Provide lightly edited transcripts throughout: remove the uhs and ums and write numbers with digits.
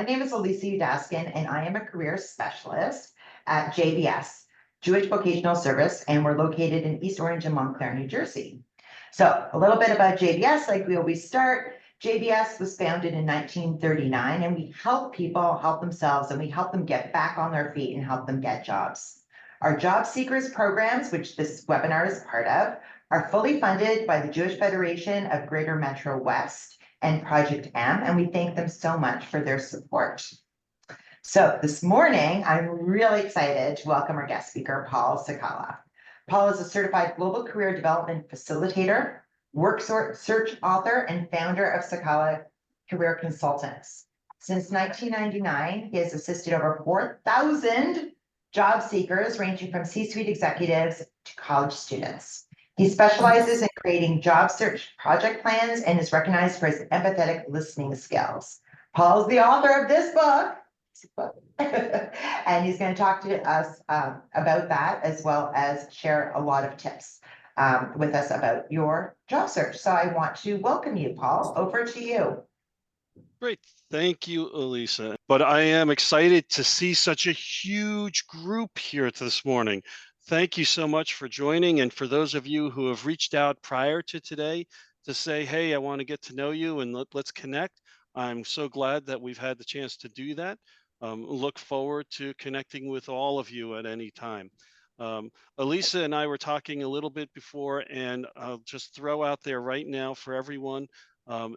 name is Elisa Udaskin, and I am a career specialist at JVS, Jewish Vocational Service, and we're located in East Orange and Montclair, New Jersey. So a little bit about JVS, like we always start. JVS was founded in 1939, and we help people help themselves, and we help them get back on their feet and help them get jobs. Our job seekers programs, which this webinar is part of, are fully funded by the Jewish Federation of Greater MetroWest and Project M, and we thank them so much for their support. So this morning, I'm really excited to welcome our guest speaker, Paul Cecala. Paul is a certified global career development facilitator, work search author, and founder of Cecala Career Consultants. Since 1999, he has assisted over 4,000 job seekers, ranging from C-suite executives to college students. He specializes in creating job search project plans and is recognized for his empathetic listening skills. Paul is the author of this book, and he's going to talk to us about that, as well as share a lot of tips with us about your job search. So I want to welcome you, Paul. Over to you. Great. Thank you, Elisa. But I am excited to see such a huge group here this morning. Thank you so much for joining. And for those of you who have reached out prior to today to say, hey, I want to get to know you and let's connect. I'm so glad that we've had the chance to do that. Look forward to connecting with all of you at any time. Elisa and I were talking a little bit before, and I'll just throw out there right now for everyone.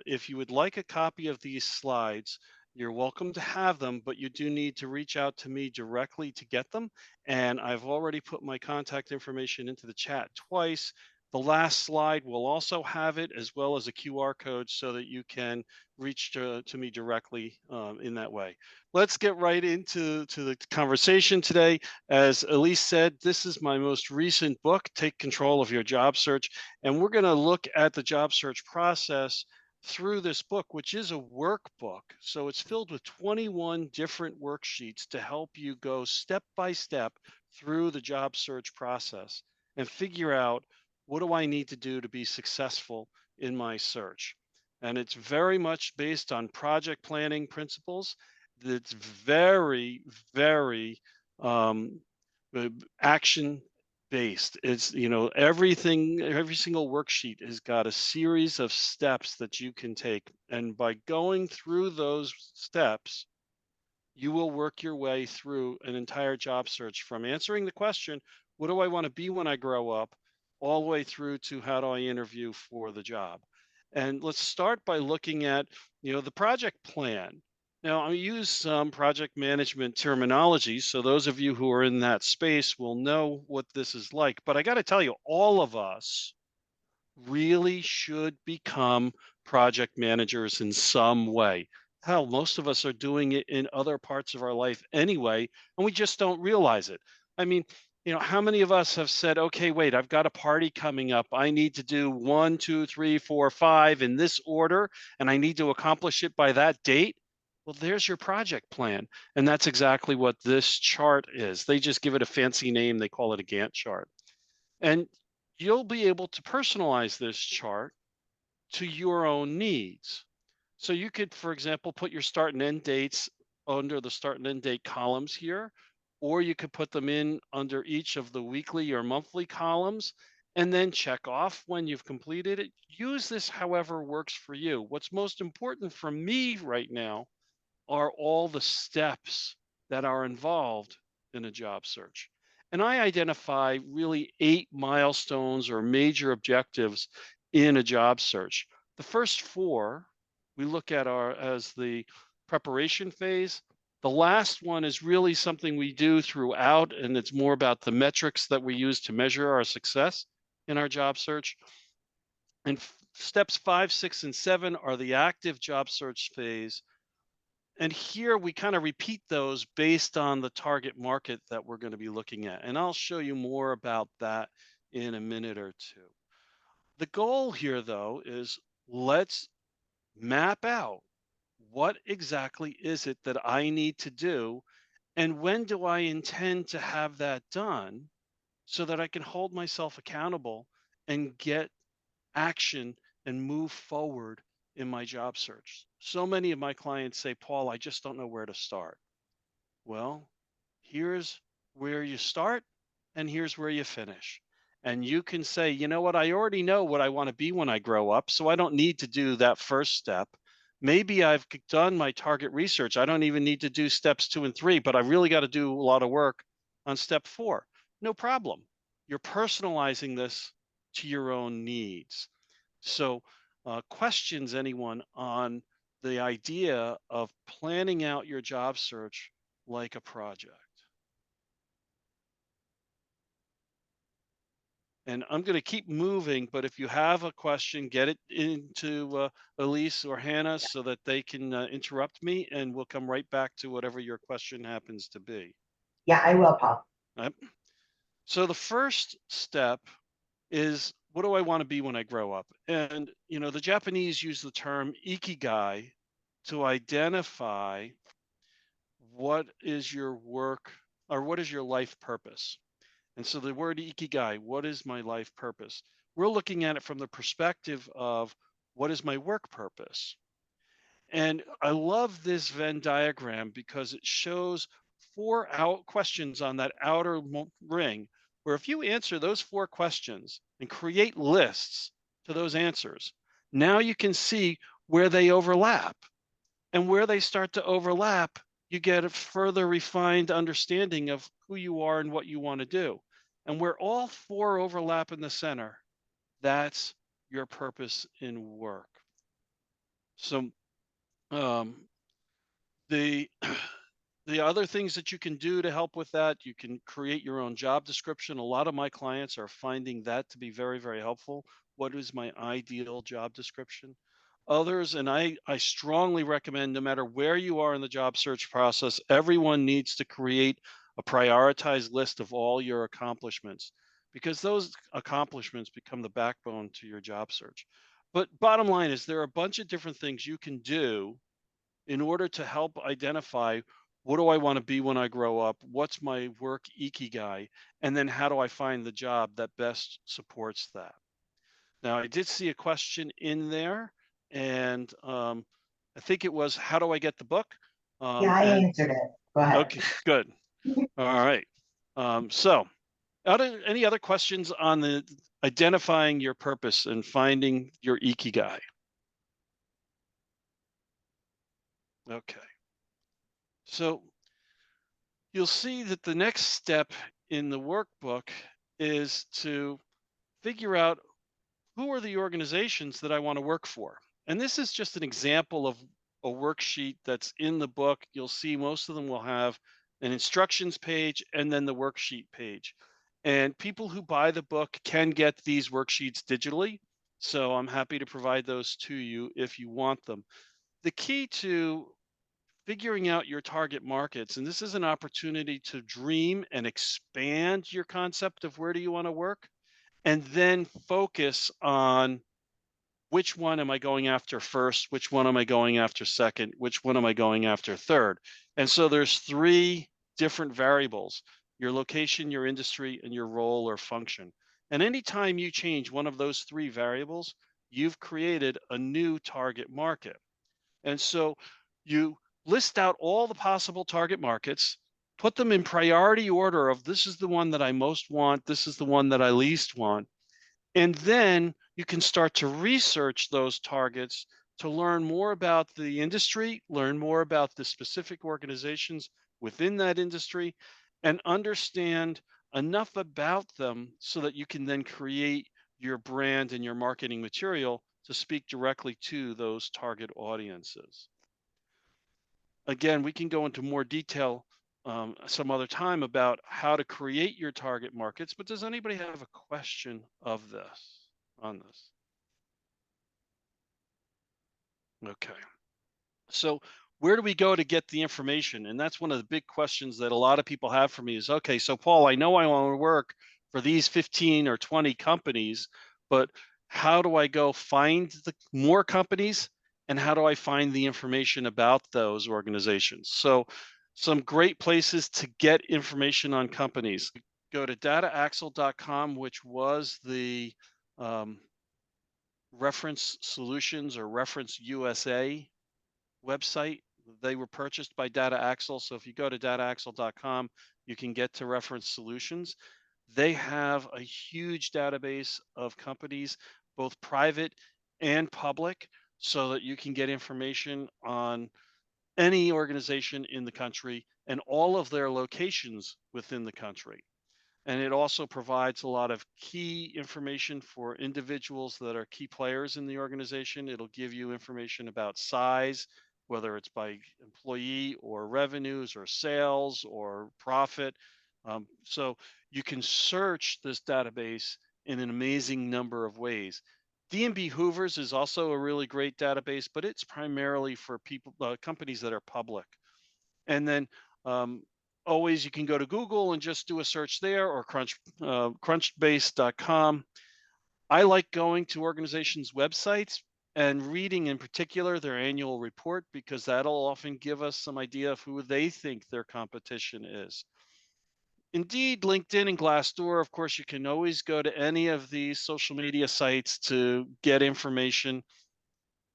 If you would like a copy of these slides, you're welcome to have them, but you do need to reach out to me directly to get them. And I've already put my contact information into the chat twice. The last slide will also have it, as well as a QR code, so that you can reach to me directly in that way. Let's get right into the conversation today. As Elise said, this is my most recent book, Take Control of Your Job Search. And we're going to look at the job search process through this book, which is a workbook. So it's filled with 21 different worksheets to help you go step by step through the job search process and figure out, what do I need to do to be successful in my search? And it's very much based on project planning principles. It's very, very action based. It's, every single worksheet has got a series of steps that you can take. And by going through those steps, you will work your way through an entire job search, from answering the question, what do I want to be when I grow up, all the way through to how do I interview for the job. And let's start by looking at, the project plan. Now, I use some project management terminology, so those of you who are in that space will know what this is like. But I got to tell you, all of us really should become project managers in some way. Hell, most of us are doing it in other parts of our life anyway, and we just don't realize it. I mean, how many of us have said, okay, wait, I've got a party coming up. I need to do 1, 2, 3, 4, 5 in this order, and I need to accomplish it by that date. Well, there's your project plan. And that's exactly what this chart is. They just give it a fancy name. They call it a Gantt chart. And you'll be able to personalize this chart to your own needs. So you could, for example, put your start and end dates under the start and end date columns here, or you could put them in under each of the weekly or monthly columns, and then check off when you've completed it. Use this however works for you. What's most important for me right now are all the steps that are involved in a job search. And I identify really 8 milestones or major objectives in a job search. The first 4 we look at as the preparation phase. The last one is really something we do throughout, and it's more about the metrics that we use to measure our success in our job search. And steps 5, 6, and 7 are the active job search phase. And here we kind of repeat those based on the target market that we're going to be looking at. And I'll show you more about that in a minute or two. The goal here, though, is let's map out, what exactly is it that I need to do, and when do I intend to have that done, so that I can hold myself accountable and get action and move forward in my job search. So many of my clients say, Paul, I just don't know where to start. Well, here's where you start and here's where you finish. And you can say, you know what, I already know what I want to be when I grow up, so I don't need to do that first step. Maybe I've done my target research. I don't even need to do steps 2 and 3, but I really got to do a lot of work on step 4. No problem. You're personalizing this to your own needs. So, questions anyone on the idea of planning out your job search like a project? And I'm going to keep moving, but if you have a question, get it into Elise or Hannah so that they can interrupt me, and we'll come right back to whatever your question happens to be. Yeah, I will, Paul. Right? So the first step is, what do I want to be when I grow up? And the Japanese use the term ikigai to identify what is your work, or what is your life purpose. And so the word ikigai, what is my life purpose? We're looking at it from the perspective of, what is my work purpose? And I love this Venn diagram because it shows 4 questions on that outer ring, where if you answer those 4 questions and create lists to those answers, now you can see where they overlap. And where they start to overlap, you get a further refined understanding of who you are and what you want to do. And where all 4 overlap in the center, that's your purpose in work. So the the other things that you can do to help with that, you can create your own job description. A lot of my clients are finding that to be very, very helpful. What is my ideal job description? Others, and I strongly recommend, no matter where you are in the job search process, everyone needs to create a prioritized list of all your accomplishments, because those accomplishments become the backbone to your job search. But bottom line is, there are a bunch of different things you can do in order to help identify, what do I want to be when I grow up? What's my work ikigai? And then how do I find the job that best supports that? Now, I did see a question in there, and I think it was, how do I get the book? Yeah, I And answered it. Go ahead. okay, good. All right. So, any other questions on the identifying your purpose and finding your ikigai? Okay. So you'll see that the next step in the workbook is to figure out, who are the organizations that I want to work for. And this is just an example of a worksheet that's in the book. You'll see most of them will have an instructions page and then the worksheet page. And people who buy the book can get these worksheets digitally. So I'm happy to provide those to you if you want them. The key to figuring out your target markets, and this is an opportunity to dream and expand your concept of where do you want to work, and then focus on, which one am I going after first, which one am I going after second, which one am I going after third. And so there's 3 different variables: your location, your industry, and your role or function. And anytime you change one of those 3 variables, you've created a new target market. And so you list out all the possible target markets, put them in priority order of, this is the one that I most want, this is the one that I least want. And then you can start to research those targets to learn more about the industry, learn more about the specific organizations within that industry, and understand enough about them so that you can then create your brand and your marketing material to speak directly to those target audiences. Again, we can go into more detail some other time about how to create your target markets, but does anybody have a question of this, on this? Okay. So where do we go to get the information? And that's one of the big questions that a lot of people have for me is, okay, so Paul, I know I want to work for these 15 or 20 companies, but how do I go find the more companies, and how do I find the information about those organizations? So some great places to get information on companies: go to dataaxle.com, which was the Reference Solutions or Reference USA website. They were purchased by Data Axle. So if you go to dataaxle.com, you can get to Reference Solutions. They have a huge database of companies, both private and public, so that you can get information on any organization in the country and all of their locations within the country. And it also provides a lot of key information for individuals that are key players in the organization. It'll give you information about size, whether it's by employee or revenues or sales or profit. So you can search this database in an amazing number of ways. D&B Hoovers is also a really great database, but it's primarily for people, companies that are public. And then um, always you can go to Google and just do a search there, or crunchbase.com. I like going to organizations' websites and reading in particular their annual report, because that'll often give us some idea of who they think their competition is. Indeed, LinkedIn and Glassdoor, of course, you can always go to any of these social media sites to get information.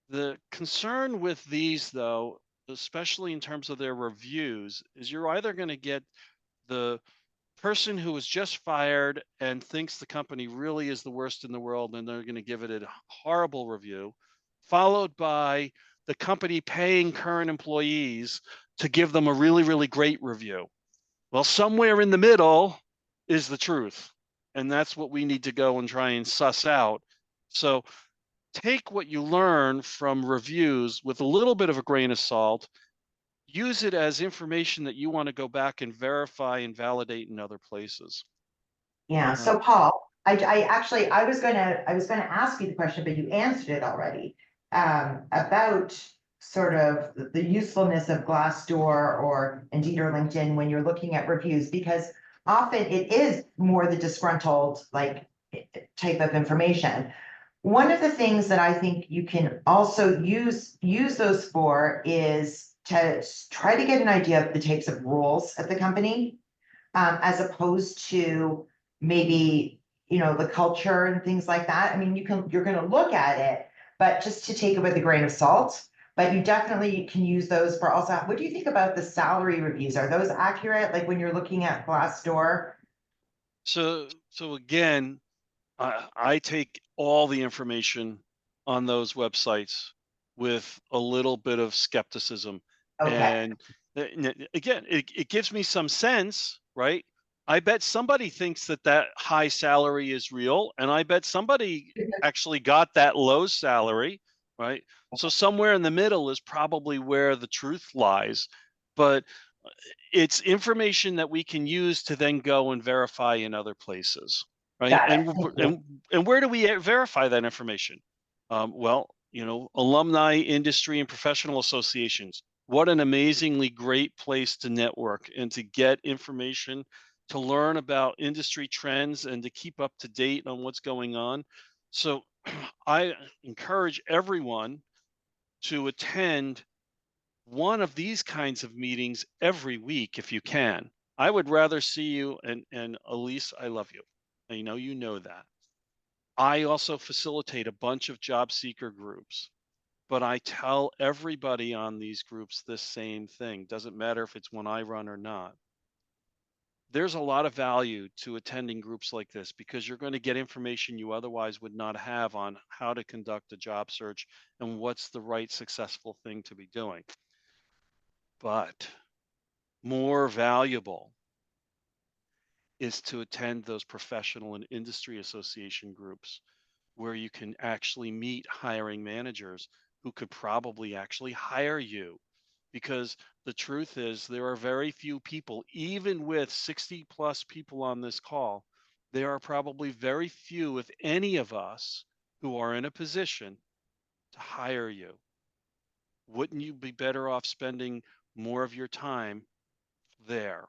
The concern with these, though, especially in terms of their reviews, is you're either going to get the person who was just fired and thinks the company really is the worst in the world, and they're going to give it a horrible review, followed by the company paying current employees to give them a really, really great review. Well, somewhere in the middle is the truth. And that's what we need to go and try and suss out. So take what you learn from reviews with a little bit of a grain of salt, use it as information that you want to go back and verify and validate in other places. Yeah, so Paul, I actually, I was gonna ask you the question, but you answered it already. About sort of the usefulness of Glassdoor or Indeed or LinkedIn when you're looking at reviews, because often it is more the disgruntled, like, type of information. One of the things that I think you can also use those for is to try to get an idea of the types of roles at the company, as opposed to maybe, the culture and things like that. I mean, you're gonna look at it, but just to take it with a grain of salt. But you definitely can use those for also, what do you think about the salary reviews? Are those accurate? Like when you're looking at Glassdoor? So again, I take all the information on those websites with a little bit of skepticism. Okay. And again, it gives me some sense, right? I bet somebody thinks that that high salary is real, and I bet somebody actually got that low salary, right? So somewhere in the middle is probably where the truth lies. But it's information that we can use to then go and verify in other places, right? Got it. And Thank you. where do we verify that information? Well, alumni, industry, and professional associations. What an amazingly great place to network and to get information, to learn about industry trends, and to keep up to date on what's going on. So I encourage everyone to attend one of these kinds of meetings every week if you can. I would rather see you, and Elise, I love you. I know you know that. I also facilitate a bunch of job seeker groups, but I tell everybody on these groups the same thing. Doesn't matter if it's one I run or not. There's a lot of value to attending groups like this, because you're going to get information you otherwise would not have on how to conduct a job search and what's the right successful thing to be doing. But more valuable is to attend those professional and industry association groups where you can actually meet hiring managers who could probably actually hire you. Because the truth is, there are very few people, even with 60 plus people on this call, there are probably very few, if any of us, who are in a position to hire you. Wouldn't you be better off spending more of your time there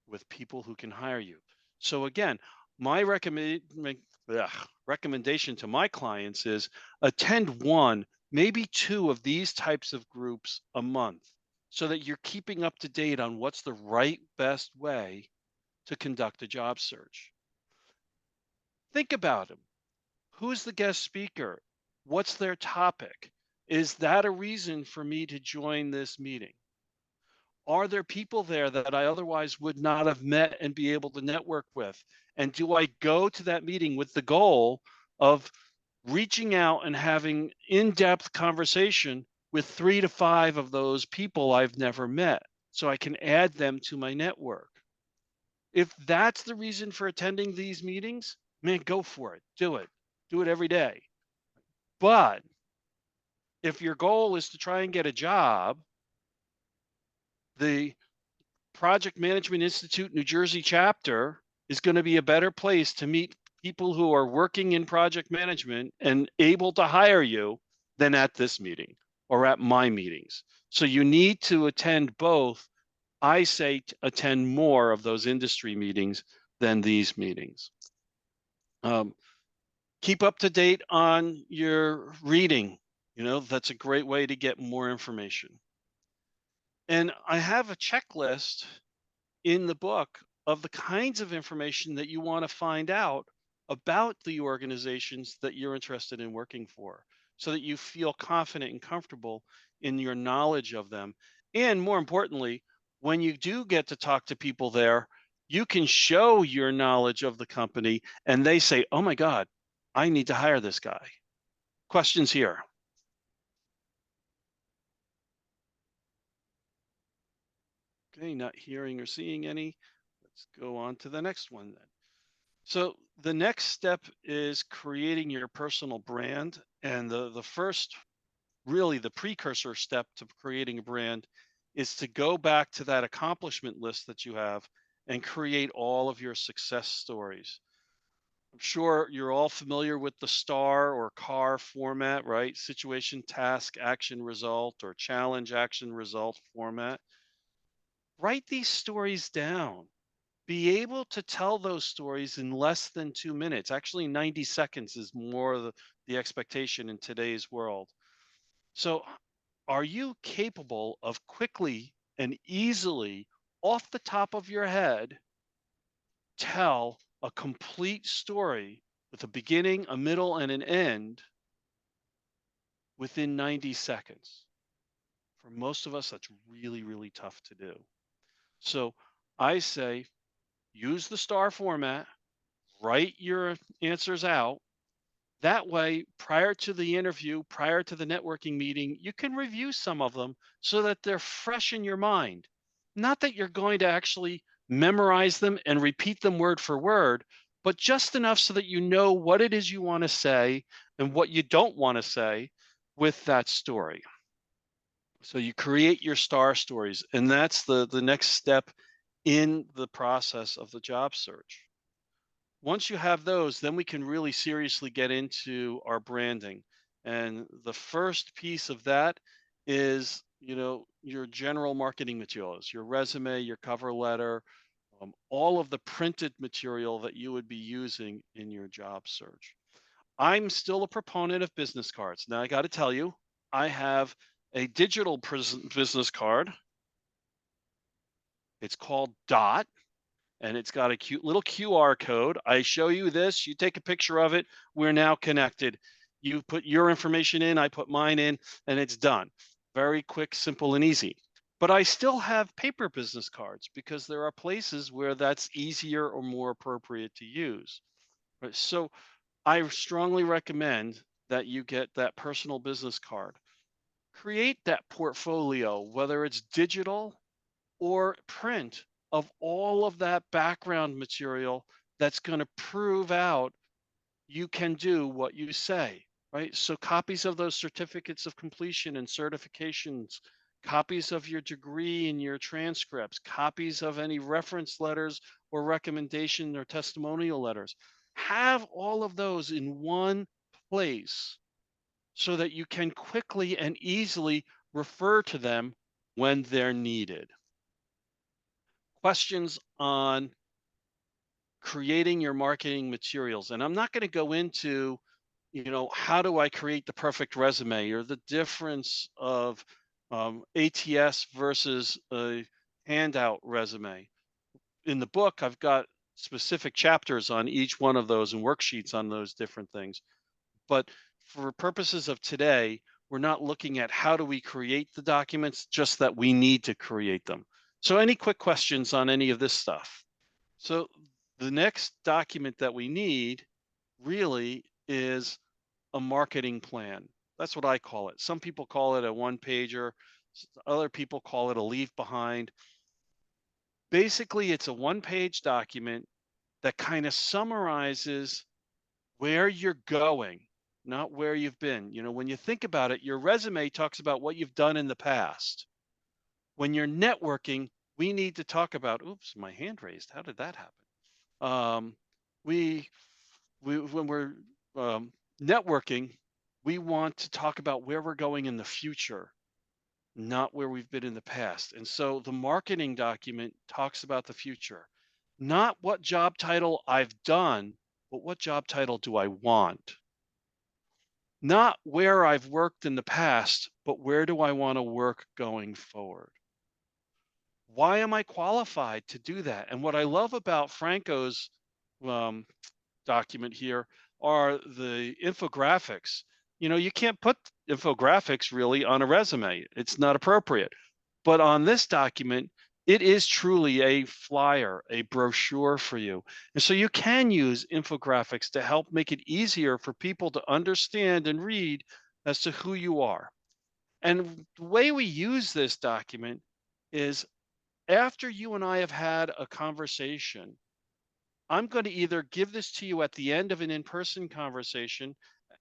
with people who can hire you? So again, my recommendation to my clients is attend one, maybe two of these types of groups a month, so that you're keeping up to date on what's the right best way to conduct a job search. Think about them. Who's the guest speaker? What's their topic? Is that a reason for me to join this meeting? Are there people there that I otherwise would not have met and be able to network with? And do I go to that meeting with the goal of reaching out and having in-depth conversation with 3 to 5 of those people I've never met, so I can add them to my network? If that's the reason for attending these meetings, man, go for it. Do it. Do it every day. But if your goal is to try and get a job, the Project Management Institute New Jersey chapter is going to be a better place to meet people who are working in project management and able to hire you than at this meeting or at my meetings. So you need to attend both. I say attend more of those industry meetings than these meetings. Keep up to date on your reading. That's a great way to get more information. And I have a checklist in the book of the kinds of information that you want to find out about the organizations that you're interested in working for, so that you feel confident and comfortable in your knowledge of them. And more importantly, when you do get to talk to people there, you can show your knowledge of the company and they say, oh my God, I need to hire this guy. Questions here? Okay, not hearing or seeing any. Let's go on to the next one then. So the next step is creating your personal brand. And the first, really the precursor step to creating a brand is to go back to that accomplishment list that you have and create all of your success stories. I'm sure you're all familiar with the STAR or CAR format, right? Situation, task, action, result, or challenge, action, result format. Write these stories down. Be able to tell those stories in less than 2 minutes. Actually, 90 seconds is more the expectation in today's world. So, are you capable of quickly and easily, off the top of your head, tell a complete story with a beginning, a middle, and an end within 90 seconds? For most of us, that's really, really tough to do. So, I say use the STAR format, write your answers out. That way, prior to the interview, prior to the networking meeting, you can review some of them so that they're fresh in your mind. Not that you're going to actually memorize them and repeat them word for word, but just enough so that you know what it is you want to say and what you don't want to say with that story. So you create your STAR stories, and that's the next step in the process of the job search. Once you have those, then we can really seriously get into our branding. And the first piece of that is, your general marketing materials, your resume, your cover letter, all of the printed material that you would be using in your job search. I'm still a proponent of business cards. Now, I got to tell you, I have a digital business card. It's called Dot, and it's got a cute little QR code. I show you this, you take a picture of it, we're now connected. You put your information in, I put mine in, and it's done. Very quick, simple, and easy. But I still have paper business cards because there are places where that's easier or more appropriate to use. Right? So I strongly recommend that you get that personal business card. Create that portfolio, whether it's digital or print, of all of that background material that's going to prove out you can do what you say, right? So copies of those certificates of completion and certifications, copies of your degree and your transcripts, copies of any reference letters or recommendation or testimonial letters. Have all of those in one place so that you can quickly and easily refer to them when they're needed. Questions on creating your marketing materials. And I'm not going to go into, how do I create the perfect resume or the difference of ATS versus a handout resume. In the book, I've got specific chapters on each one of those and worksheets on those different things. But for purposes of today, we're not looking at how do we create the documents, just that we need to create them. So any quick questions on any of this stuff? So the next document that we need really is a marketing plan. That's what I call it. Some people call it a one pager. Other people call it a leave behind. Basically, it's a one-page document that kind of summarizes where you're going, not where you've been. You know, when you think about it, your resume talks about what you've done in the past. When you're networking, we need to talk about, oops, my hand raised. How did that happen? Um, we, when we're networking, we want to talk about where we're going in the future, not where we've been in the past. And so the marketing document talks about the future, not what job title I've done, but what job title do I want? Not where I've worked in the past, but where do I want to work going forward? Why am I qualified to do that? And what I love about Franco's um, document here are the infographics. You know, you can't put infographics really on a resume. It's not appropriate. But on this document, it is truly a flyer, a brochure for you. And so you can use infographics to help make it easier for people to understand and read as to who you are. And the way we use this document is after you and I have had a conversation, I'm going to either give this to you at the end of an in-person conversation,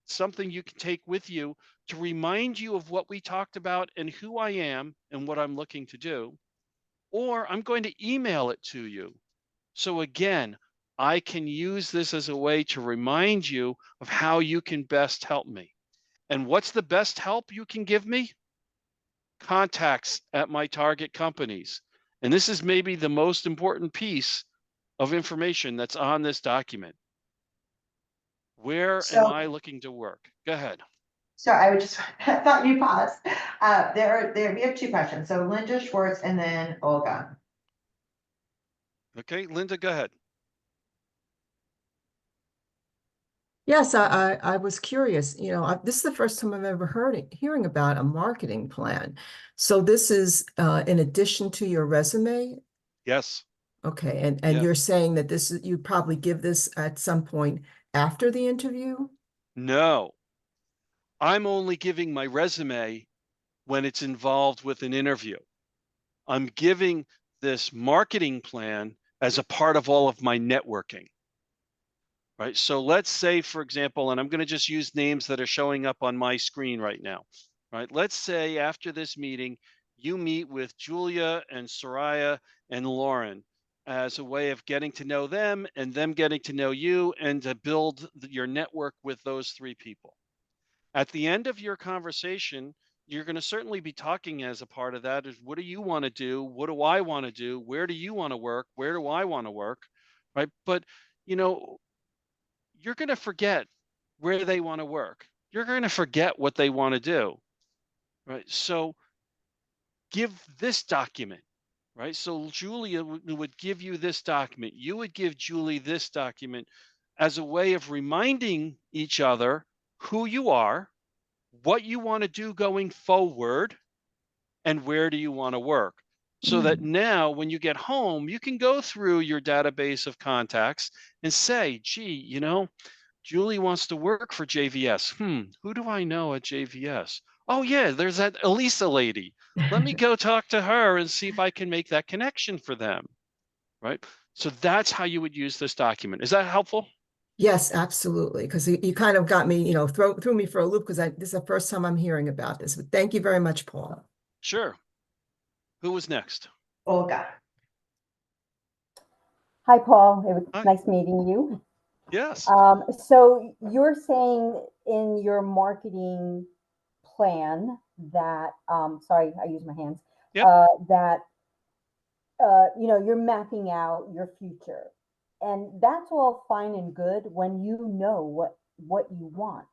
something you can take with you to remind you of what we talked about and who I am and what I'm looking to do, or I'm going to email it to you. So again, I can use this as a way to remind you of how you can best help me. And what's the best help you can give me? Contacts at my target companies. And this is maybe the most important piece of information that's on this document. Where am So, I looking to work? Go ahead. so I would just, I thought you paused. We have two questions. So Linda Schwartz and then Olga. Okay, Linda, go ahead. Yes, I was curious. This is the first time I've ever hearing about a marketing plan. So this is in addition to your resume? Yes. Okay, and Yeah. you're saying that you probably give this at some point after the interview? No, I'm only giving my resume when it's involved with an interview. I'm giving this marketing plan as a part of all of my networking. Right. So let's say, for example, and I'm going to just use names that are showing up on my screen right now. Right. Let's say after this meeting, you meet with Julia and Soraya and Lauren as a way of getting to know them and them getting to know you and to build your network with those three people. At the end of your conversation, you're going to certainly be talking as a part of that is what do you want to do? What do I want to do? Where do you want to work? Where do I want to work? Right. But, you know, you're going to forget where they want to work. You're going to forget what they want to do. Right. So give this document. Right. So Julia would give you this document. You would give Julie this document as a way of reminding each other who you are, what you want to do going forward, and where do you want to work. So that now when you get home, you can go through your database of contacts and say, gee, you know, Julie wants to work for JVS. Who do I know at JVS? Oh, yeah, there's that Elisa lady. Let me go talk to her and see if I can make that connection for them. Right. So that's how you would use this document. Is that helpful? Yes, absolutely. Because you kind of got me, threw me for a loop because this is the first time I'm hearing about this. But thank you very much, Paul. Sure. Who was next? Olga. Hi, Paul. It was Hi. nice meeting you. Yes. So you're saying in your marketing plan that, sorry, I use my hands, Yep. that, you're mapping out your future. And that's all fine and good when you know what you want,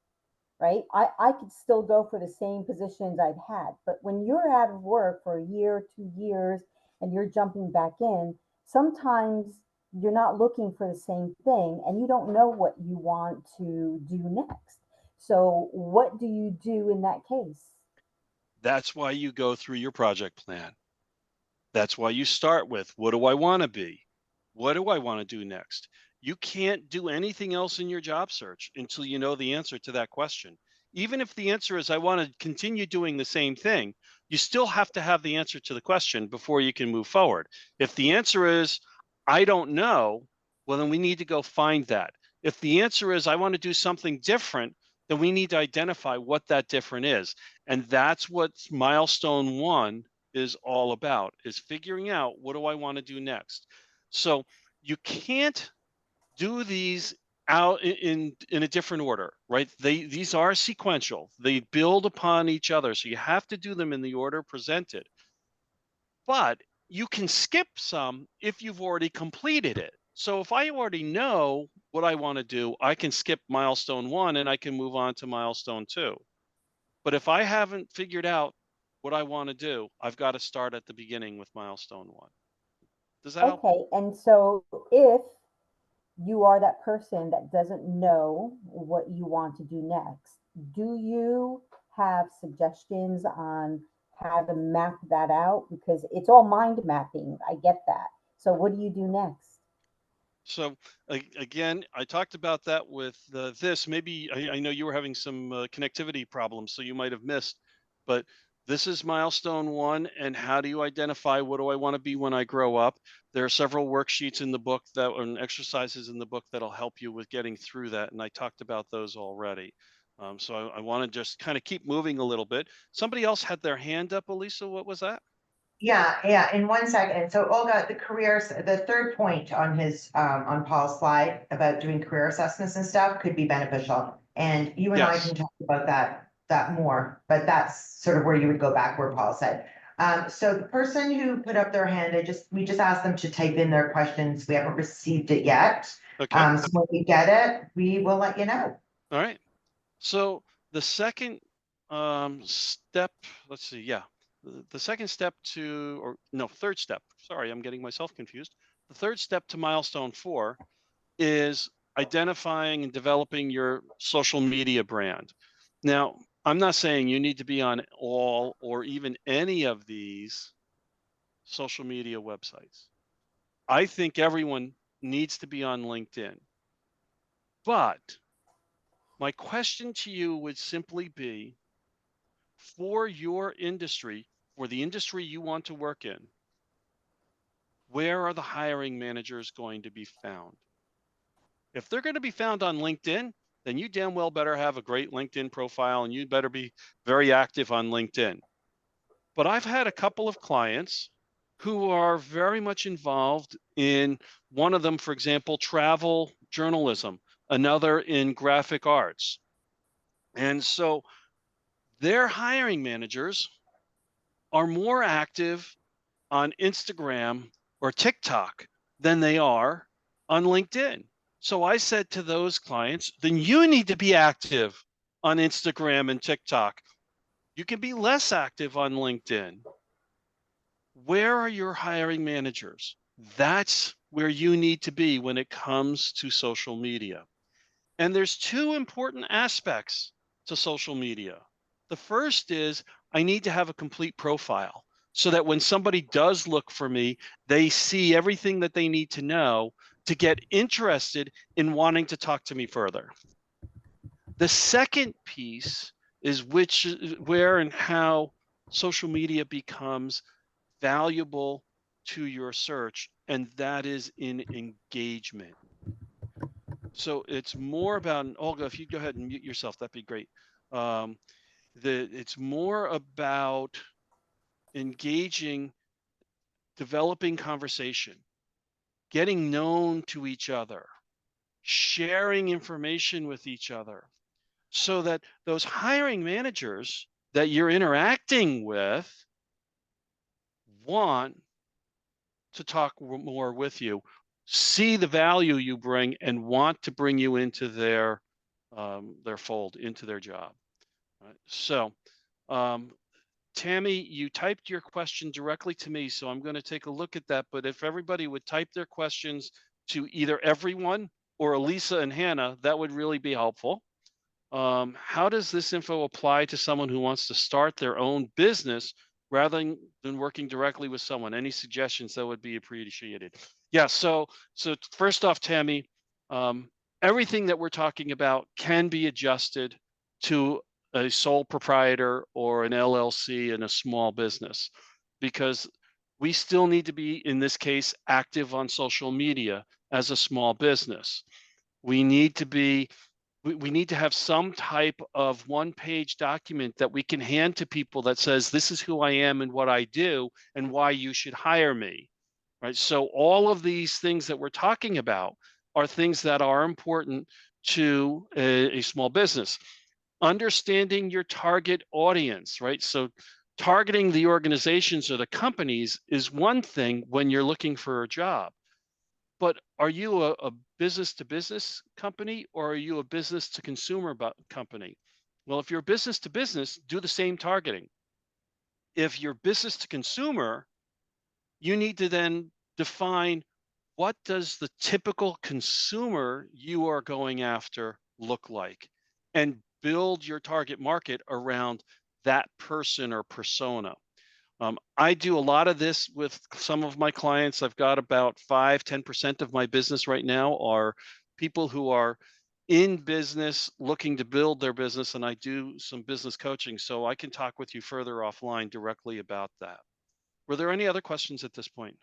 right? I could still go for the same positions I've had, but when you're out of work for a year, 2 years, and you're jumping back in, sometimes you're not looking for the same thing and you don't know what you want to do next. So what do you do in that case? That's why you go through your project plan. That's why you start with, what do I want to be? What do I want to do next? You can't do anything else in your job search until you know the answer to that question. Even if the answer is, I want to continue doing the same thing, you still have to have the answer to the question before you can move forward. If the answer is, I don't know, well, then we need to go find that. If the answer is, I want to do something different, then we need to identify what that different is. And that's what milestone 1 is all about, is figuring out, what do I want to do next? So you can't do these out in a different order, right? These are sequential. They build upon each other. So you have to do them in the order presented. But you can skip some if you've already completed it. So if I already know what I want to do, I can skip milestone 1 and I can move on to milestone 2. But if I haven't figured out what I want to do, I've got to start at the beginning with milestone 1. Does that help? Okay, and so if you are that person that doesn't know what you want to do next, do you have suggestions on how to map that out? Because it's all mind mapping. I get that. So what do you do next? So again, I talked about that with this. Maybe I know you were having some connectivity problems, so you might have missed. But this is milestone 1, and how do you identify, what do I want to be when I grow up? There are several worksheets in the book and exercises in the book that'll help you with getting through that, and I talked about those already. So I want to just kind of keep moving a little bit. Somebody else had their hand up, Elisa. What was that? Yeah, in 1 second. So Olga, the third point on on Paul's slide about doing career assessments and stuff could be beneficial. And you and I Yes. can talk about that more, but that's sort of where you would go back where Paul said. So the person who put up their hand, we just asked them to type in their questions. We haven't received it yet. Okay. So when we get it, we will let you know. All right. So the second step, let's see, yeah, the second step third step, sorry, I'm getting myself confused. The third step to milestone 4 is identifying and developing your social media brand. Now, I'm not saying you need to be on all or even any of these social media websites. I think everyone needs to be on LinkedIn. But my question to you would simply be, for your industry, for the industry you want to work in, where are the hiring managers going to be found? If they're going to be found on LinkedIn, then you damn well better have a great LinkedIn profile, and you better be very active on LinkedIn. But I've had a couple of clients who are very much involved in, one of them, for example, travel journalism, another in graphic arts. And so their hiring managers are more active on Instagram or TikTok than they are on LinkedIn. So I said to those clients, then you need to be active on Instagram and TikTok. You can be less active on LinkedIn. Where are your hiring managers? That's where you need to be when it comes to social media. And there's 2 important aspects to social media. The first is, I need to have a complete profile so that when somebody does look for me, they see everything that they need to know to get interested in wanting to talk to me further. The second piece is where and how social media becomes valuable to your search, and that is in engagement. So it's more about, Olga, if you go ahead and mute yourself, that'd be great. It's more about engaging, developing conversation, getting known to each other, sharing information with each other, so that those hiring managers that you're interacting with want to talk more with you, see the value you bring, and want to bring you into their fold, into their job. Right? So, Tammy, you typed your question directly to me, so I'm going to take a look at that. But if everybody would type their questions to either everyone or Elisa and Hannah, that would really be helpful. How does this info apply to someone who wants to start their own business rather than working directly with someone? Any suggestions that would be appreciated? Yeah, so first off, Tammy, um, everything that we're talking about can be adjusted to a sole proprietor or an LLC in a small business, because we still need to be, in this case, active on social media as a small business. We need to be we need to have some type of one-page document that we can hand to people that says, this is who I am and what I do and why you should hire me, right? So all of these things that we're talking about are things that are important to a small business. Understanding your target audience, right? So targeting the organizations or the companies is one thing when you're looking for a job. But are you a business to business company, or are you a business to consumer company? Well, if you're business to business, do the same targeting. If you're business to consumer, you need to then define, what does the typical consumer you are going after look like, and build your target market around that person or persona. I do a lot of this with some of my clients. I've got about 5–10% of my business right now are people who are in business looking to build their business, and I do some business coaching. So I can talk with you further offline directly about that. Were there any other questions at this point?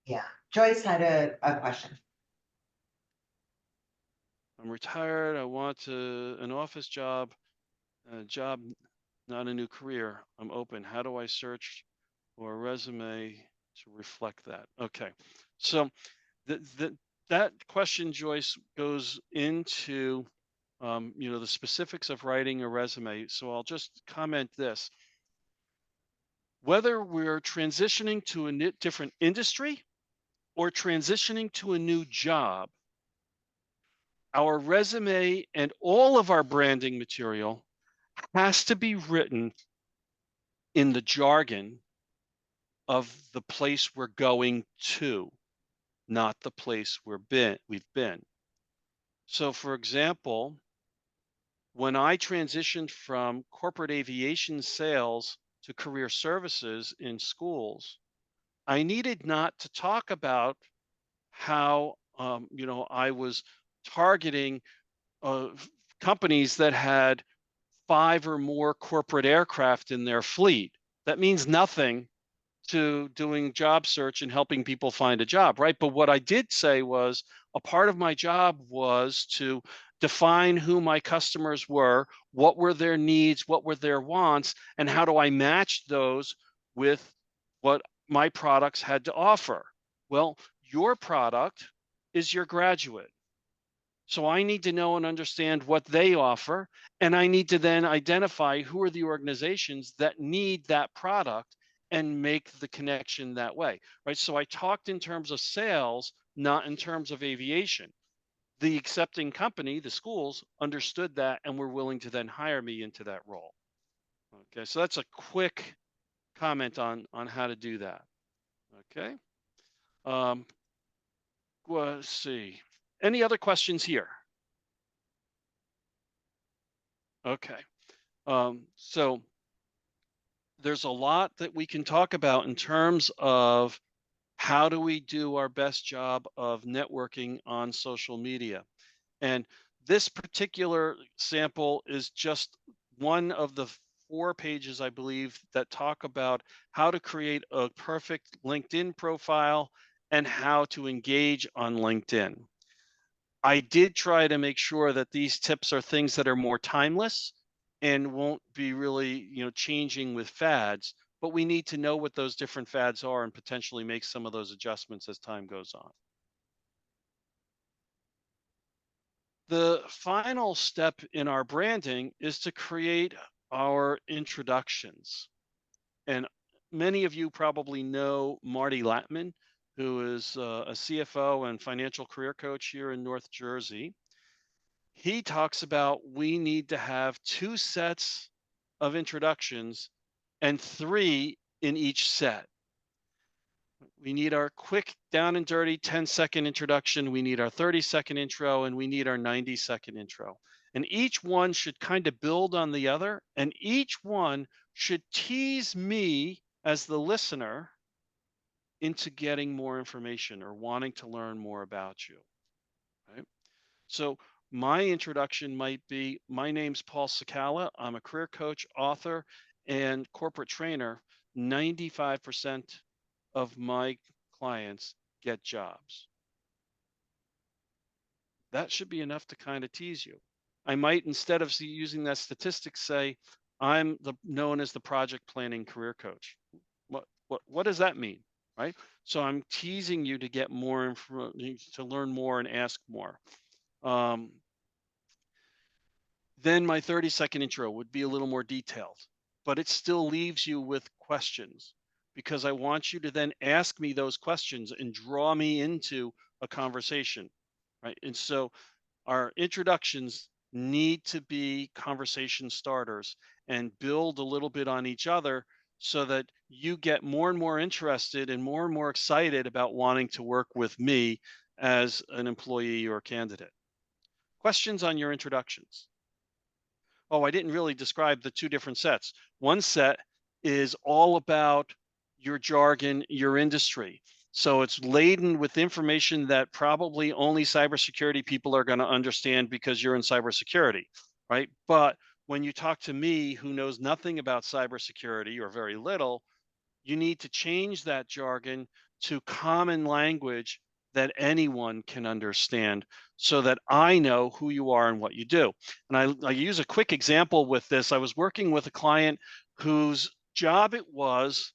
Yeah, Joyce had a question. I'm retired. I want an office job, not a new career. I'm open. How do I search or a resume to reflect that? Okay, so that question, Joyce, goes into the specifics of writing a resume. So I'll just comment this: whether we're transitioning to a different industry or transitioning to a new job, our resume and all of our branding material has to be written in the jargon of the place we're going to, not the place we've been. So for example, when I transitioned from corporate aviation sales to career services in schools, I needed not to talk about how I was targeting companies that had 5 or more corporate aircraft in their fleet. That means nothing to doing job search and helping people find a job, right? But what I did say was, a part of my job was to define who my customers were, what were their needs, what were their wants, and how do I match those with what my products had to offer. Well, your product is your graduate. So I need to know and understand what they offer, and I need to then identify who are the organizations that need that product and make the connection that way, right? So I talked in terms of sales, not in terms of aviation. The accepting company, the schools, understood that and were willing to then hire me into that role. Okay, so that's a quick comment on how to do that. Okay, let's see. Any other questions here? Okay. So there's a lot that we can talk about in terms of how do we do our best job of networking on social media. And this particular sample is just one of the 4 pages, I believe, that talk about how to create a perfect LinkedIn profile and how to engage on LinkedIn. I did try to make sure that these tips are things that are more timeless and won't be really, changing with fads, but we need to know what those different fads are and potentially make some of those adjustments as time goes on. The final step in our branding is to create our introductions. And many of you probably know Marty Latman, who is a CFO and financial career coach here in North Jersey. He talks about we need to have 2 sets of introductions and 3 in each set. We need our quick down and dirty 10-second introduction. We need our 30-second intro, and we need our 90-second intro. And each one should kind of build on the other. And each one should tease me as the listener into getting more information or wanting to learn more about you. Right? So my introduction might be, my name's Paul Cecala. I'm a career coach, author, and corporate trainer. 95% of my clients get jobs. That should be enough to kind of tease you. I might, instead of using that statistic, say, I'm known as the project planning career coach. What does that mean? Right? So I'm teasing you to get more information, to learn more and ask more. Then my 30-second intro would be a little more detailed, but it still leaves you with questions, because I want you to then ask me those questions and draw me into a conversation, right? And so our introductions need to be conversation starters and build a little bit on each other, so that you get more and more interested and more excited about wanting to work with me as an employee or candidate. Questions on your introductions? Oh, I didn't really describe the two different sets. One set is all about your jargon, your industry. So it's laden with information that probably only cybersecurity people are going to understand because you're in cybersecurity, right? But when you talk to me, who knows nothing about cybersecurity or very little, you need to change that jargon to common language that anyone can understand, so that I know who you are and what you do. And I use a quick example with this. I was working with a client whose job it was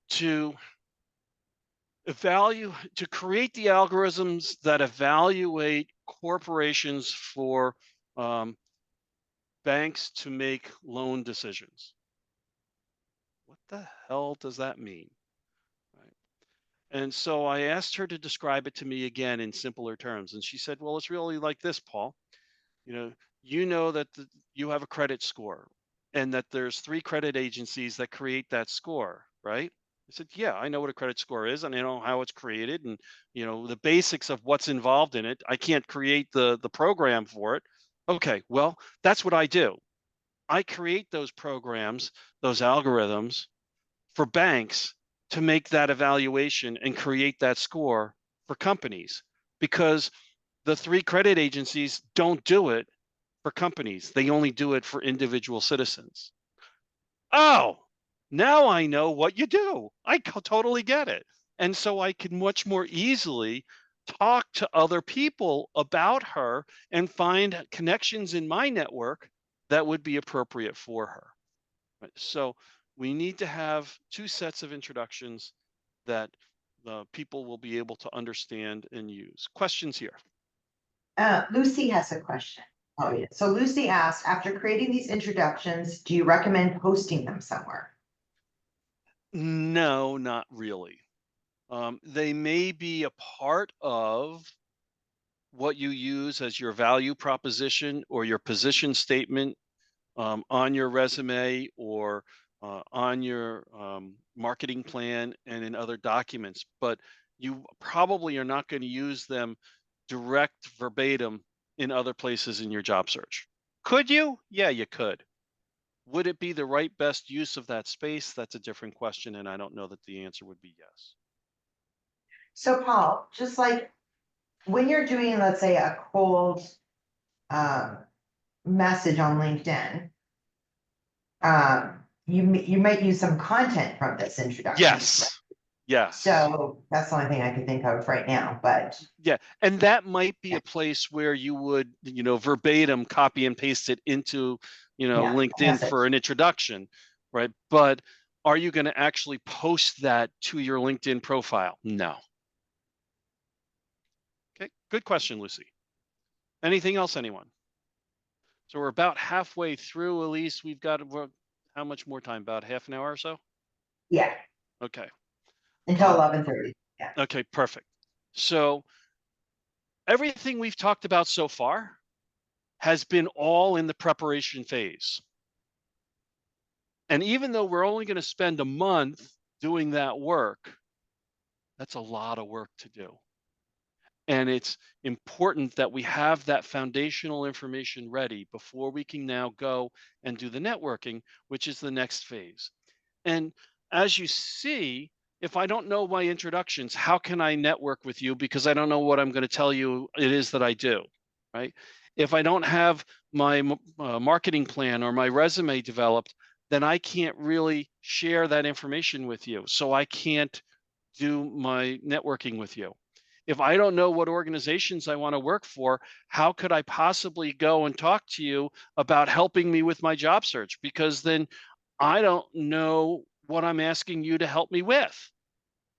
to create the algorithms that evaluate corporations for banks to make loan decisions. What the hell does that mean? And so I asked her to describe it to me again in simpler terms. And she said, well, it's really like this, Paul. You know that you have a credit score, and that there's 3 credit agencies that create that score, right? I said, yeah, I know what a credit score is, and I know how it's created, and the basics of what's involved in it. I can't create the program for it. Okay, well, that's what I do. I create those programs, those algorithms for banks to make that evaluation and create that score for companies, because the 3 credit agencies don't do it for companies. They only do it for individual citizens. Oh, now I know what you do. I totally get it. And so I can much more easily talk to other people about her and find connections in my network that would be appropriate for her. Right? So we need to have 2 sets of introductions that the people will be able to understand and use. Questions here? Lucy has a question. Oh, yeah. So Lucy asked, after creating these introductions, do you recommend posting them somewhere? No, not really. They may be a part of what you use as your value proposition or your position statement on your resume, or on your marketing plan and in other documents, but you probably are not going to use them direct verbatim in other places in your job search. Could you? Yeah, you could. Would it be the right best use of that space? That's a different question, and I don't know that the answer would be yes. So Paul, just like when you're doing, let's say, a cold message on LinkedIn, you might use some content from this introduction. Yes. Yes. So that's the only thing I can think of right now, but yeah, and that might be a place where you would, verbatim copy and paste it into, LinkedIn for an introduction, right? But are you going to actually post that to your LinkedIn profile? No. Okay, good question, Lucy. Anything else, anyone? So we're about halfway through. Elise, we've got how much more time? About half an hour or so? Yeah. Okay. Until 11:30. Yeah. Okay, perfect. So everything we've talked about so far has been all in the preparation phase. And even though we're only going to spend a month doing that work, That's a lot of work to do. And it's important that we have that foundational information ready before we can now go and do the networking, which is the next phase. And as you see, if I don't know my introductions, how can I network with you? Because I don't know what I'm going to tell you it is that I do, right? If I don't have my marketing plan or my resume developed, then I can't really share that information with you. So I can't do my networking with you. If I don't know what organizations I want to work for, how could I possibly go and talk to you about helping me with my job search? Because then I don't know what I'm asking you to help me with,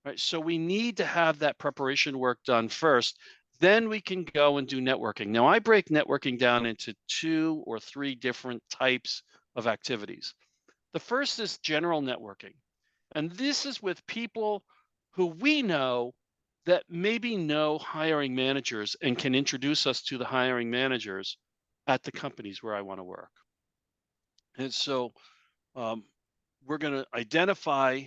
right? So we need to have that preparation work done first. Then we can go and do networking. Now, I break networking down into 2 or 3 different types of activities. The first is general networking. And this is with people who we know that maybe know hiring managers and can introduce us to the hiring managers at the companies where I want to work. And so um, we're going to identify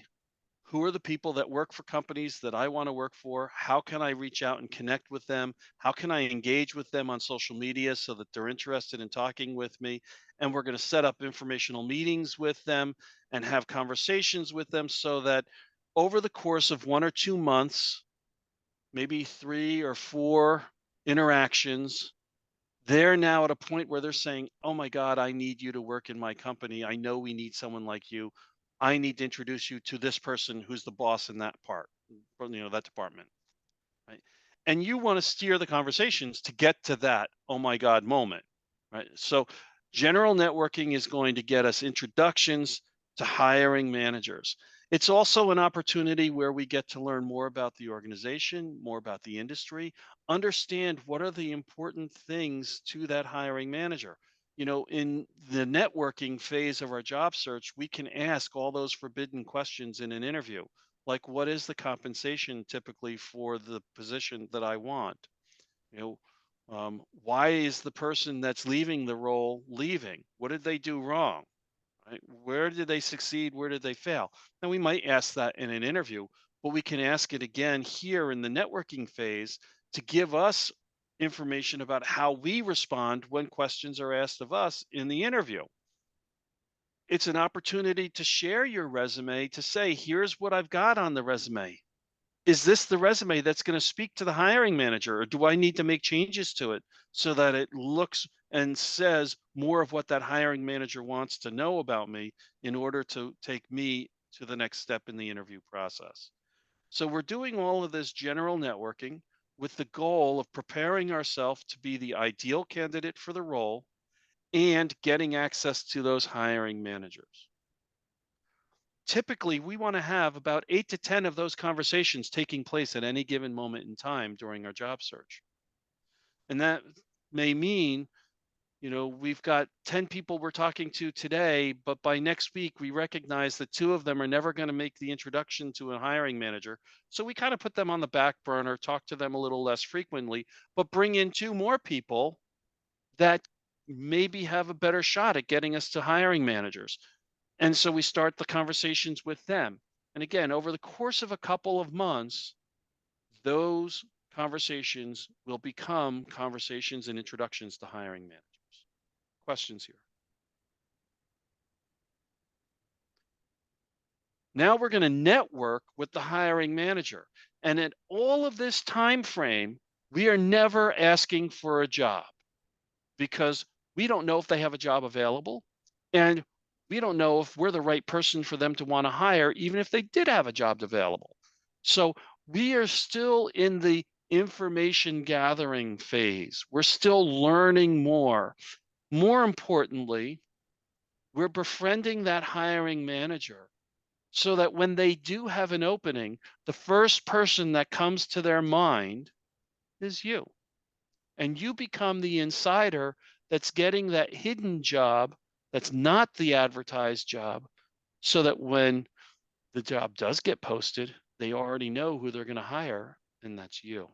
who are the people that work for companies that I want to work for. How can I reach out and connect with them? How can I engage with them on social media so that they're interested in talking with me? And we're going to set up informational meetings with them and have conversations with them so that over the course of 1 or 2 months, maybe 3 or 4 interactions, they're now at a point where they're saying, "Oh my God, I need you to work in my company. I know we need someone like you. I need to introduce you to this person who's the boss in that part, or, that department." Right? And you want to steer the conversations to get to that "Oh my God" moment, right? So general networking is going to get us introductions to hiring managers. It's also an opportunity where we get to learn more about the organization, more about the industry, understand what are the important things to that hiring manager. In the networking phase of our job search, we can ask all those forbidden questions in an interview, like what is the compensation typically for the position that I want? Why is the person that's leaving the role leaving? What did they do wrong? Right? Where did they succeed? Where did they fail? Now, we might ask that in an interview, but we can ask it again here in the networking phase to give us information about how we respond when questions are asked of us in the interview. It's an opportunity to share your resume, to say, here's what I've got on the resume. Is this the resume that's going to speak to the hiring manager, or do I need to make changes to it so that it looks and says more of what that hiring manager wants to know about me in order to take me to the next step in the interview process? So we're doing all of this general networking with the goal of preparing ourselves to be the ideal candidate for the role and getting access to those hiring managers. Typically, we want to have about 8 to 10 of those conversations taking place at any given moment in time during our job search. And that may mean, we've got 10 people we're talking to today, but by next week, we recognize that 2 of them are never going to make the introduction to a hiring manager. So we kind of put them on the back burner, talk to them a little less frequently, but bring in 2 more people that maybe have a better shot at getting us to hiring managers. And so we start the conversations with them. And again, over the course of a couple of months, those conversations will become conversations and introductions to hiring managers. Questions here? Now we're going to network with the hiring manager. And in all of this time frame, we are never asking for a job because we don't know if they have a job available. And we don't know if we're the right person for them to want to hire, even if they did have a job available. So we are still in the information gathering phase. We're still learning more. More importantly, we're befriending that hiring manager so that when they do have an opening, the first person that comes to their mind is you. And you become the insider that's getting that hidden job that's not the advertised job, so that when the job does get posted, they already know who they're going to hire, and that's you.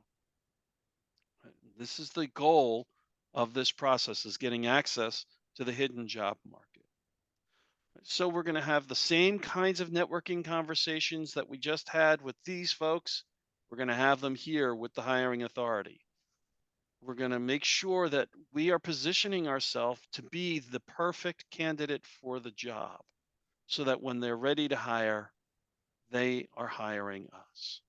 This is the goal of this process, is getting access to the hidden job market. So we're going to have the same kinds of networking conversations that we just had with these folks We're going to have them here with the hiring authority. We're going to make sure that we are positioning ourselves to be the perfect candidate for the job so that when they're ready to hire, they are hiring us.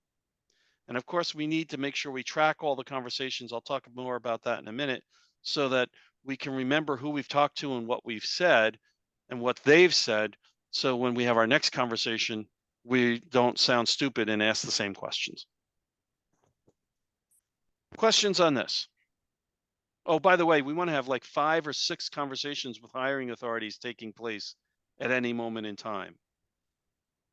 And of course, we need to make sure we track all the conversations. I'll talk more about that in a minute so that we can remember who we've talked to and what we've said and what they've said. So when we have our next conversation, we don't sound stupid and ask the same questions. Questions on this? Oh, by the way, we want to have like 5 or 6 conversations with hiring authorities taking place at any moment in time.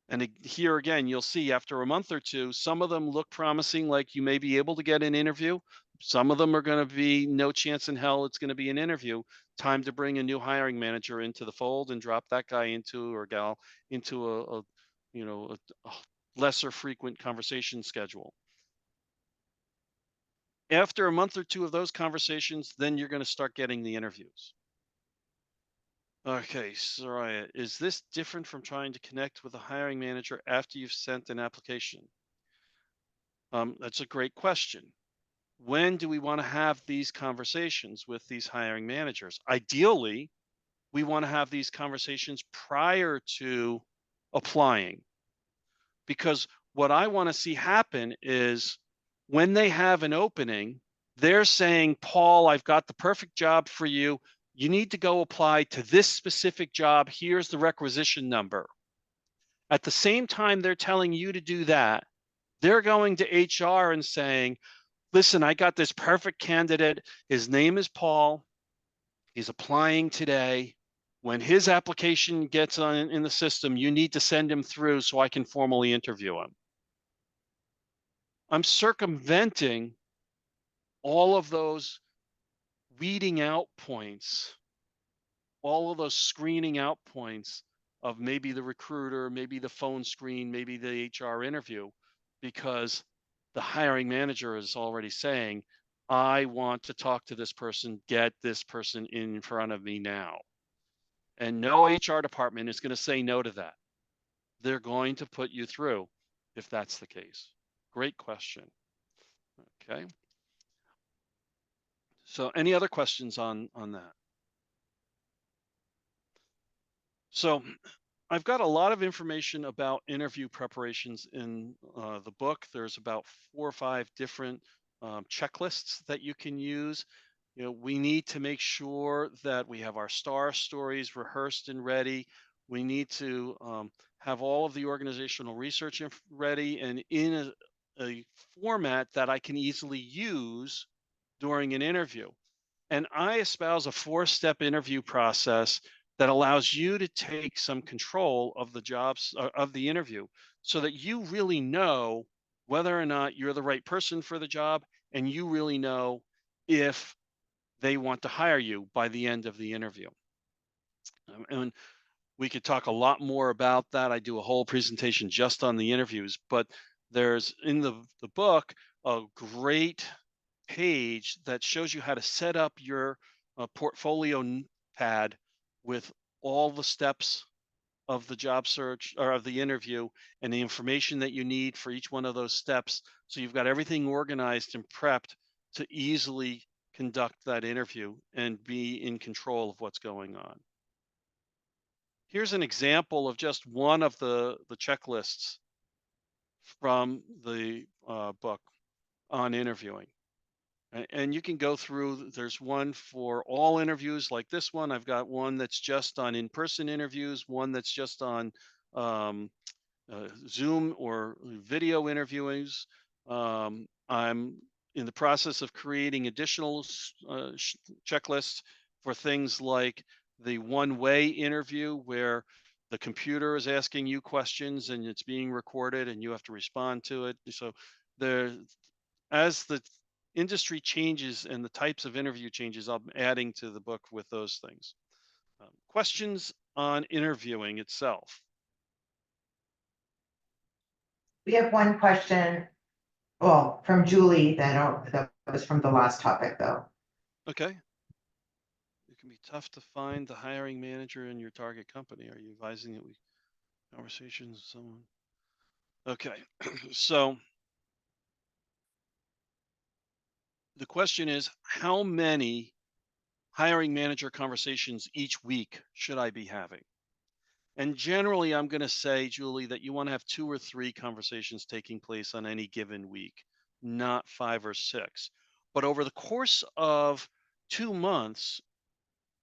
And here again, you'll see after a month or two, some of them look promising, like you may be able to get an interview. Some of them are going to be no chance in hell it's going to be an interview. Time to bring a new hiring manager into the fold and drop that guy into or gal into a lesser frequent conversation schedule. After a month or two of those conversations, then you're going to start getting the interviews. Okay, Soraya, is this different from trying to connect with a hiring manager after you've sent an application? That's a great question. When do we want to have these conversations with these hiring managers? Ideally, we want to have these conversations prior to applying, because what I want to see happen is when they have an opening, they're saying, Paul, I've got the perfect job for you. You need to go apply to this specific job. Here's the requisition number. At the same time they're telling you to do that, they're going to HR and saying, listen, I got this perfect candidate. His name is Paul. He's applying today. When his application gets on in the system, you need to send him through so I can formally interview him. I'm circumventing all of those weeding out points, all of those screening out points of maybe the recruiter, maybe the phone screen, maybe the HR interview, because the hiring manager is already saying, I want to talk to this person, get this person in front of me now. And no HR department is going to say no to that. They're going to put you through if that's the case. Great question. Okay. So any other questions on that? So I've got a lot of information about interview preparations in the book. There's about 4 or 5 different checklists that you can use. You know, we need to make sure that we have our star stories rehearsed and ready. We need to have all of the organizational research ready and in a format that I can easily use during an interview. And I espouse a 4-step interview process that allows you to take some control of the jobs of the interview so that you really know whether or not you're the right person for the job, and you really know if they want to hire you by the end of the interview. And we could talk a lot more about that. I do a whole presentation just on the interviews, but there's in the book a great page that shows you how to set up your portfolio pad with all the steps of the job search or of the interview and the information that you need for each one of those steps. So you've got everything organized and prepped to easily conduct that interview and be in control of what's going on. Here's an example of just one of the checklists from the book on interviewing. And you can go through, there's one for all interviews like this one. I've got one that's just on in-person interviews, one that's just on Zoom or video interviews. I'm in the process of creating additional checklists for things like the one-way interview where the computer is asking you questions and it's being recorded and you have to respond to it. So as the industry changes and the types of interview changes, I'm adding to the book with those things. Questions on interviewing itself? We have one question, well, from Julie that was from the last topic though. Okay. It can be tough to find the hiring manager in your target company. Are you advising that we conversations with someone? Okay, so the question is, how many hiring manager conversations each week should I be having? And generally, I'm going to say, Julie, that you want to have 2 or 3 conversations taking place on any given week, not 5 or 6. But over the course of 2 months,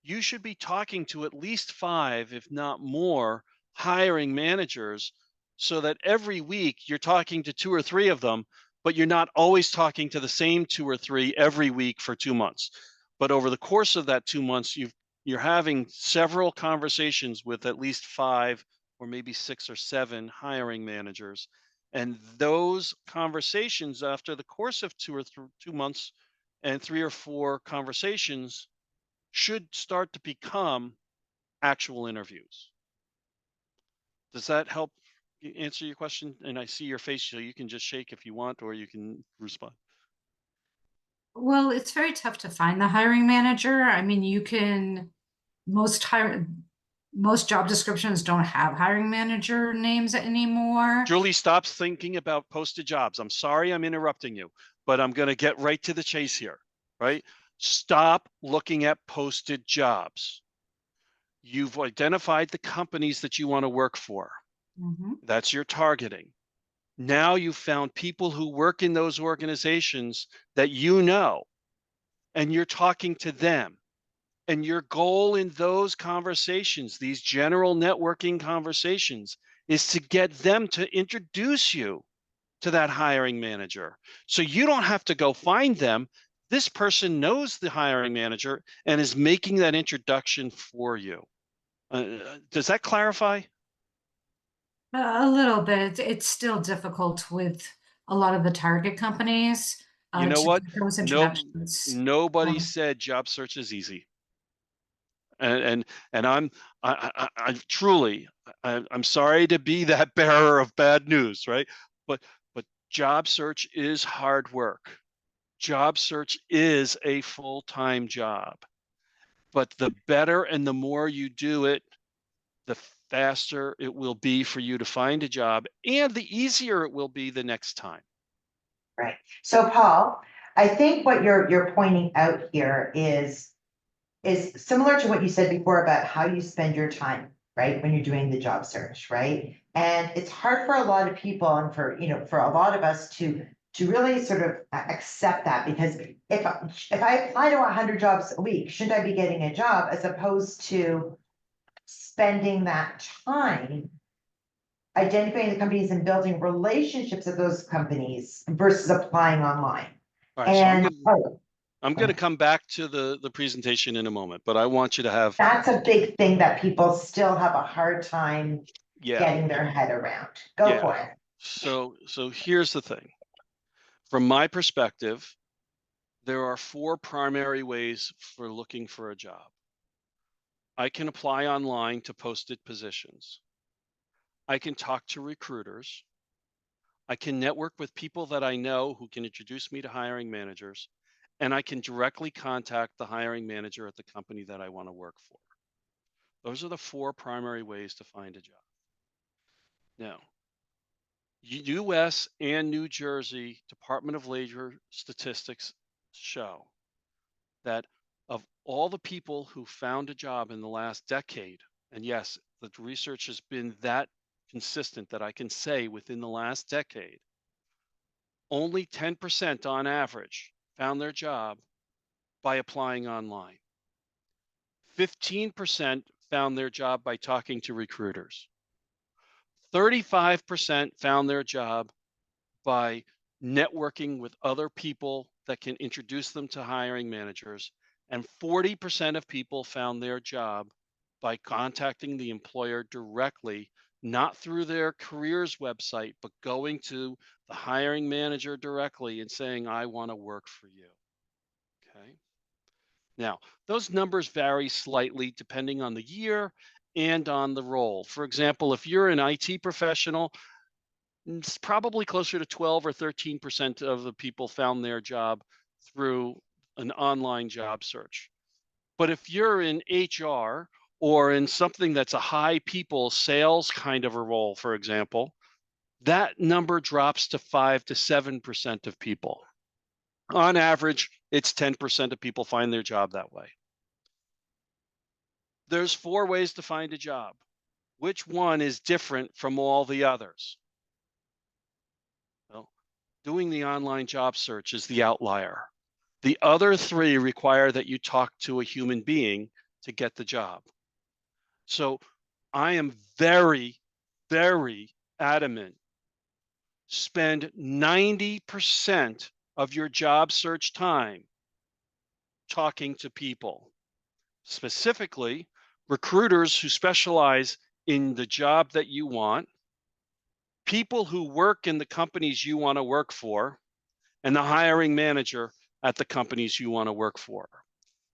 you should be talking to at least 5, if not more, hiring managers, so that every week you're talking to 2 or 3 of them, but you're not always talking to the same 2 or 3 every week for 2 months. But over the course of that 2 months, you're having several conversations with at least 5 or maybe 6 or 7 hiring managers. And those conversations, after the course of 2 months and 3 or 4 conversations, should start to become actual interviews. Does that help answer your question? And I see your face, so you can just shake if you want, or you can respond. Well, it's very tough to find the hiring manager. I mean, most job descriptions don't have hiring manager names anymore. Julie, stop thinking about posted jobs. I'm sorry I'm interrupting you, but I'm going to get right to the chase here, right? Stop looking at posted jobs. You've identified the companies that you want to work for. Mhm. That's your targeting. Now you've found people who work in those organizations that you know, and you're talking to them. And your goal in those conversations, these general networking conversations, is to get them to introduce you to that hiring manager. So you don't have to go find them. This person knows the hiring manager and is making that introduction for you. Does that clarify? A little bit. It's still difficult with a lot of the target companies You know to what? get those No, introductions. nobody Um, said job search is easy. And I truly, I'm sorry to be that bearer of bad news, right? But job search is hard work. Job search is a full-time job. But the better and the more you do it, the faster it will be for you to find a job, and the easier it will be the next time. Right. So Paul, I think what you're pointing out here is similar to what you said before about how you spend your time, right? When you're doing the job search, right? And it's hard for a lot of people and for a lot of us to really sort of accept that, because if I apply to 100 jobs a week, shouldn't I be getting a job, as opposed to spending that time identifying the companies and building relationships with those companies versus applying online. All right, so I'm And going to come back to the presentation in a moment, but I want you to have, that's a big thing that people still have a hard time yeah, getting their head around. Go yeah. for it. So here's the thing. From my perspective, there are 4 primary ways for looking for a job. I can apply online to posted positions. I can talk to recruiters. I can network with people that I know who can introduce me to hiring managers, and I can directly contact the hiring manager at the company that I want to work for. Those are the 4 primary ways to find a job. Now, US and New Jersey Department of Labor statistics show that of all the people who found a job in the last decade, and yes, the research has been that consistent that I can say within the last decade, only 10% on average found their job by applying online. 15% found their job by talking to recruiters. 35% found their job by networking with other people that can introduce them to hiring managers. And 40% of people found their job by contacting the employer directly, not through their careers website, but going to the hiring manager directly and saying, I want to work for you. Okay. Now, those numbers vary slightly depending on the year and on the role. For example, if you're an IT professional, it's probably closer to 12 or 13% of the people found their job through an online job search. But if you're in HR or in something that's a high people sales kind of a role, for example, that number drops to 5 to 7% of people. On average, It's 10% of people find their job that way. There's 4 ways to find a job. Which one is different from all the others? Well, doing the online job search is the outlier. The other 3 require that you talk to a human being to get the job. So I am very, very adamant. Spend 90% of your job search time talking to people, specifically recruiters who specialize in the job that you want, people who work in the companies you want to work for, and the hiring manager at the companies you want to work for.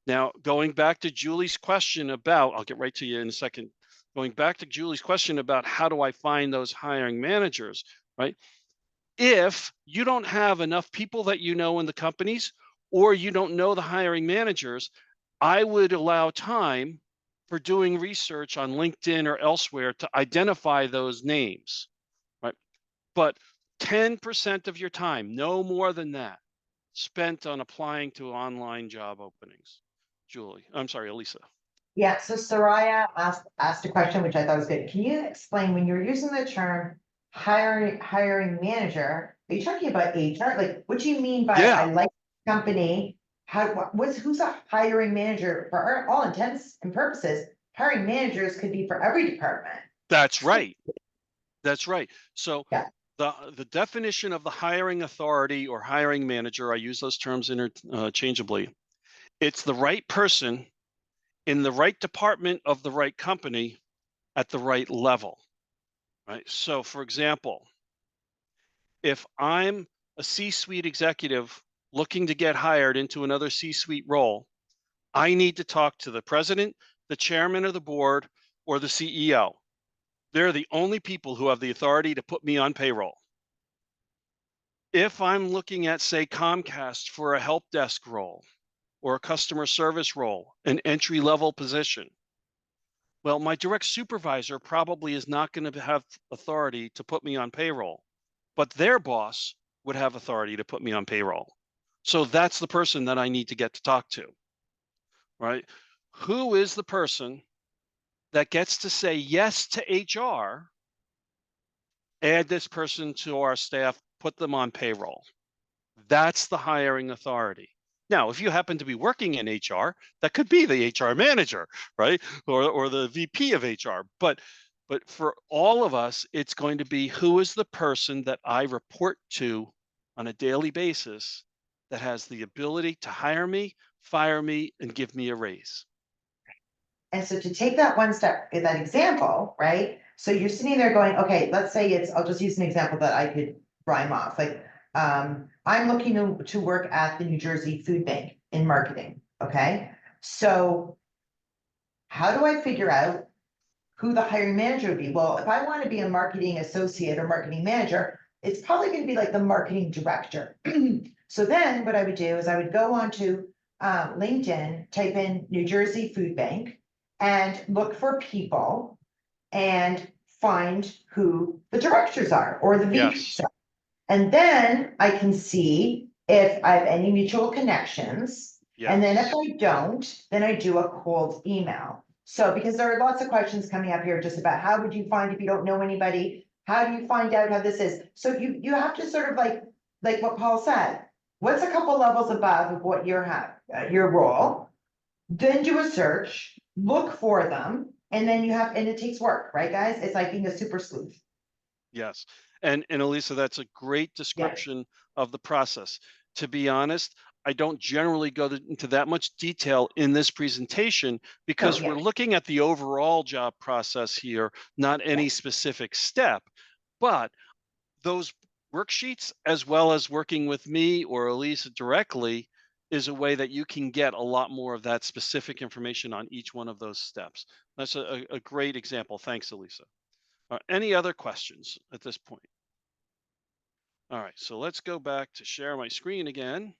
Now, going back to Julie's question about, I'll get right to you in a second. Going back to Julie's question about how do I find those hiring managers, right? If you don't have enough people that you know in the companies, or you don't know the hiring managers, I would allow time for doing research on LinkedIn or elsewhere to identify those names, right? But 10% of your time, no more than that, spent on applying to online job openings. Elisa. Yeah, so Soraya asked a question which I thought was good. Can you explain when you're using the term hiring manager, are you talking about HR? Like, what do you mean by Yeah. I like the company? Who's a hiring manager for all intents and purposes? Hiring managers could be for every department. That's right. That's right. So Yeah. the definition of the hiring authority or hiring manager, I use those terms interchangeably. It's the right person in the right department of the right company at the right level, right? So for example, if I'm a C-suite executive looking to get hired into another C-suite role, I need to talk to the president, the chairman of the board, or the CEO. They're the only people who have the authority to put me on payroll. If I'm looking at, say, Comcast for a help desk role or a customer service role, an entry-level position, well, my direct supervisor probably is not going to have authority to put me on payroll, but their boss would have authority to put me on payroll. So that's the person that I need to get to talk to, right? Who is the person that gets to say yes to HR, add this person to our staff, put them on payroll? That's the hiring authority. Now, if you happen to be working in HR, that could be the HR manager, right? Or the VP of HR. But for all of us, it's going to be who is the person that I report to on a daily basis that has the ability to hire me, fire me, and give me a raise. And so to take that one step, in that example, right? So you're sitting there going, okay, let's say I'll just use an example that I could rhyme off. Like, I'm looking to work at the New Jersey Food Bank in marketing, okay? So how do I figure out who the hiring manager would be? Well, if I want to be a marketing associate or marketing manager, it's probably going to be like the marketing director. So then what I would do is I would go onto LinkedIn, type in New Jersey Food Bank, and look for people and find who the directors are or the VPs are. And then I can see if I have any mutual connections. Yes. And then if I don't, then I do a cold email. So because there are lots of questions coming up here just about how would you find if you don't know anybody? How do you find out how this is? So you have to sort of like what Paul said, what's a couple levels above of what you have, your role, then do a search, look for them, and then and it takes work, right, guys? It's like being a super sleuth. Yes. And Elisa, that's a great description of the process. To be honest, I don't generally go into that much detail in this presentation because we're looking at the overall job process here, not any specific step. But those worksheets, as well as working with me or Elisa directly, is a way that you can get a lot more of that specific information on each one of those steps. That's a great example. Thanks, Elisa. Any other questions at this point? All right, so let's go back to share my screen again.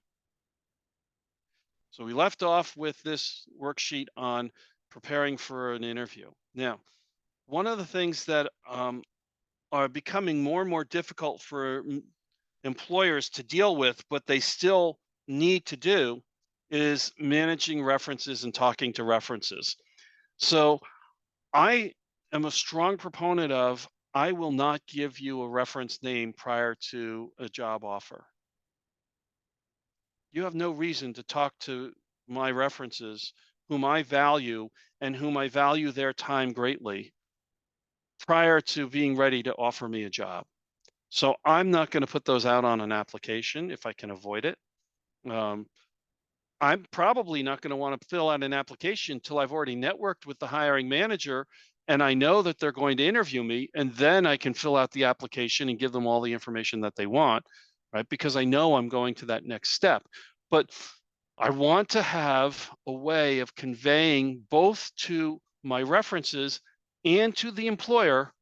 So we left off with this worksheet on preparing for an interview. Now, one of the things that are becoming more and more difficult for employers to deal with, but they still need to do is managing references and talking to references. So I am a strong proponent of I will not give you a reference name prior to a job offer. You have no reason to talk to my references, whom I value and whom I value their time greatly, prior to being ready to offer me a job. So I'm not going to put those out on an application if I can avoid it. Um, I'm probably not going to want to fill out an application until I've already networked with the hiring manager and I know that they're going to interview me, and then I can fill out the application and give them all the information that they want, right? Because I know I'm going to that next step. But I want to have a way of conveying both to my references and to the employer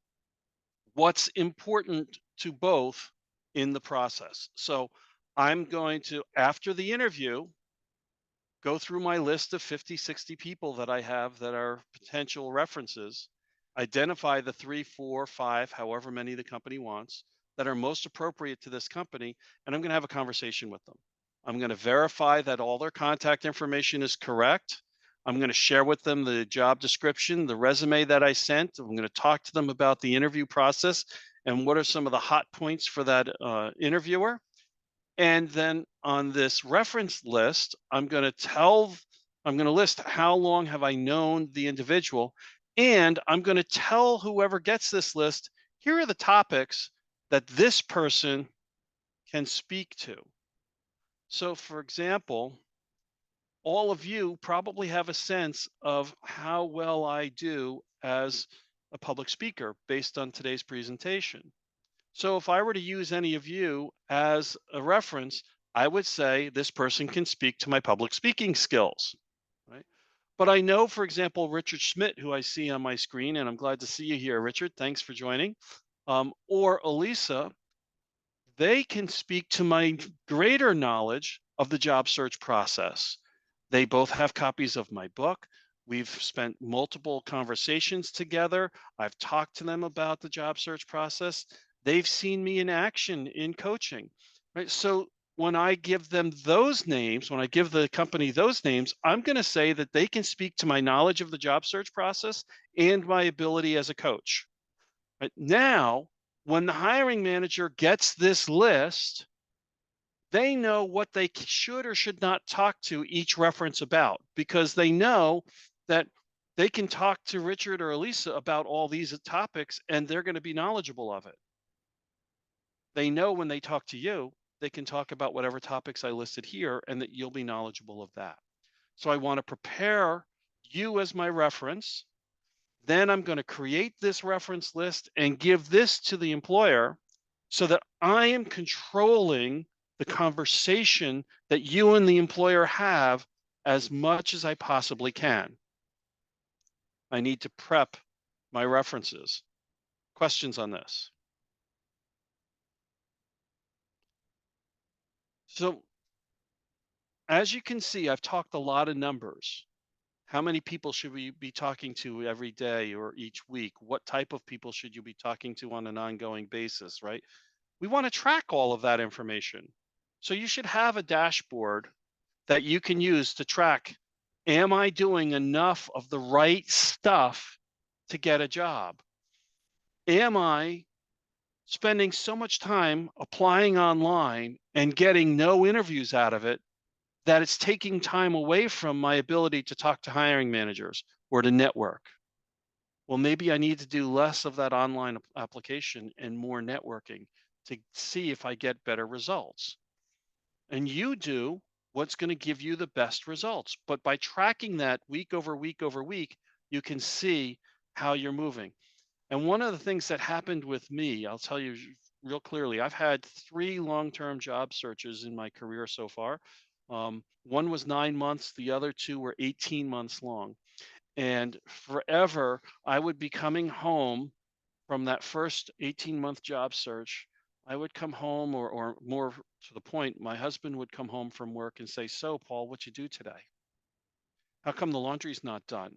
what's important to both in the process. So I'm going to, after the interview, go through my list of 50, 60 people that I have that are potential references, identify the 3, 4, 5, however many the company wants that are most appropriate to this company, and I'm going to have a conversation with them. I'm going to verify that all their contact information is correct. I'm going to share with them the job description, the resume that I sent. I'm going to talk to them about the interview process and what are some of the hot points for that interviewer. And then on this reference list, I'm going to list how long have I known the individual, and I'm going to tell whoever gets this list, here are the topics that this person can speak to. So for example, all of you probably have a sense of how well I do as a public speaker based on today's presentation. So if I were to use any of you as a reference, I would say this person can speak to my public speaking skills, right? But I know, for example, Richard Schmidt, who I see on my screen, and I'm glad to see you here, Richard. Thanks for joining. Or Elisa, they can speak to my greater knowledge of the job search process. They both have copies of my book. We've spent multiple conversations together. I've talked to them about the job search process. They've seen me in action in coaching, right? So when I give them those names, when I give the company those names, I'm going to say that they can speak to my knowledge of the job search process and my ability as a coach. Right? Now, when the hiring manager gets this list, they know what they should or should not talk to each reference about, because they know that they can talk to Richard or Elisa about all these topics and they're going to be knowledgeable of it. They know when they talk to you, they can talk about whatever topics I listed here and that you'll be knowledgeable of that. So I want to prepare you as my reference. Then I'm going to create this reference list and give this to the employer so that I am controlling the conversation that you and the employer have as much as I possibly can. I need to prep my references. Questions on this? So as you can see, I've talked a lot of numbers. How many people should we be talking to every day or each week? What type of people should you be talking to on an ongoing basis, right? We want to track all of that information. So you should have a dashboard that you can use to track, am I doing enough of the right stuff to get a job? Am I spending so much time applying online and getting no interviews out of it that it's taking time away from my ability to talk to hiring managers or to network? Well, maybe I need to do less of that online application and more networking to see if I get better results. And you do what's going to give you the best results. But by tracking that week over week over week, you can see how you're moving. And one of the things that happened with me, I'll tell you real clearly, I've had 3 long-term job searches in my career so far. One was 9 months, the other 2 were 18 months long. And forever, I would be coming home from that first 18-month job search. I would come home, or more to the point, my husband would come home from work and say, so Paul, what'd you do today? How come the laundry's not done?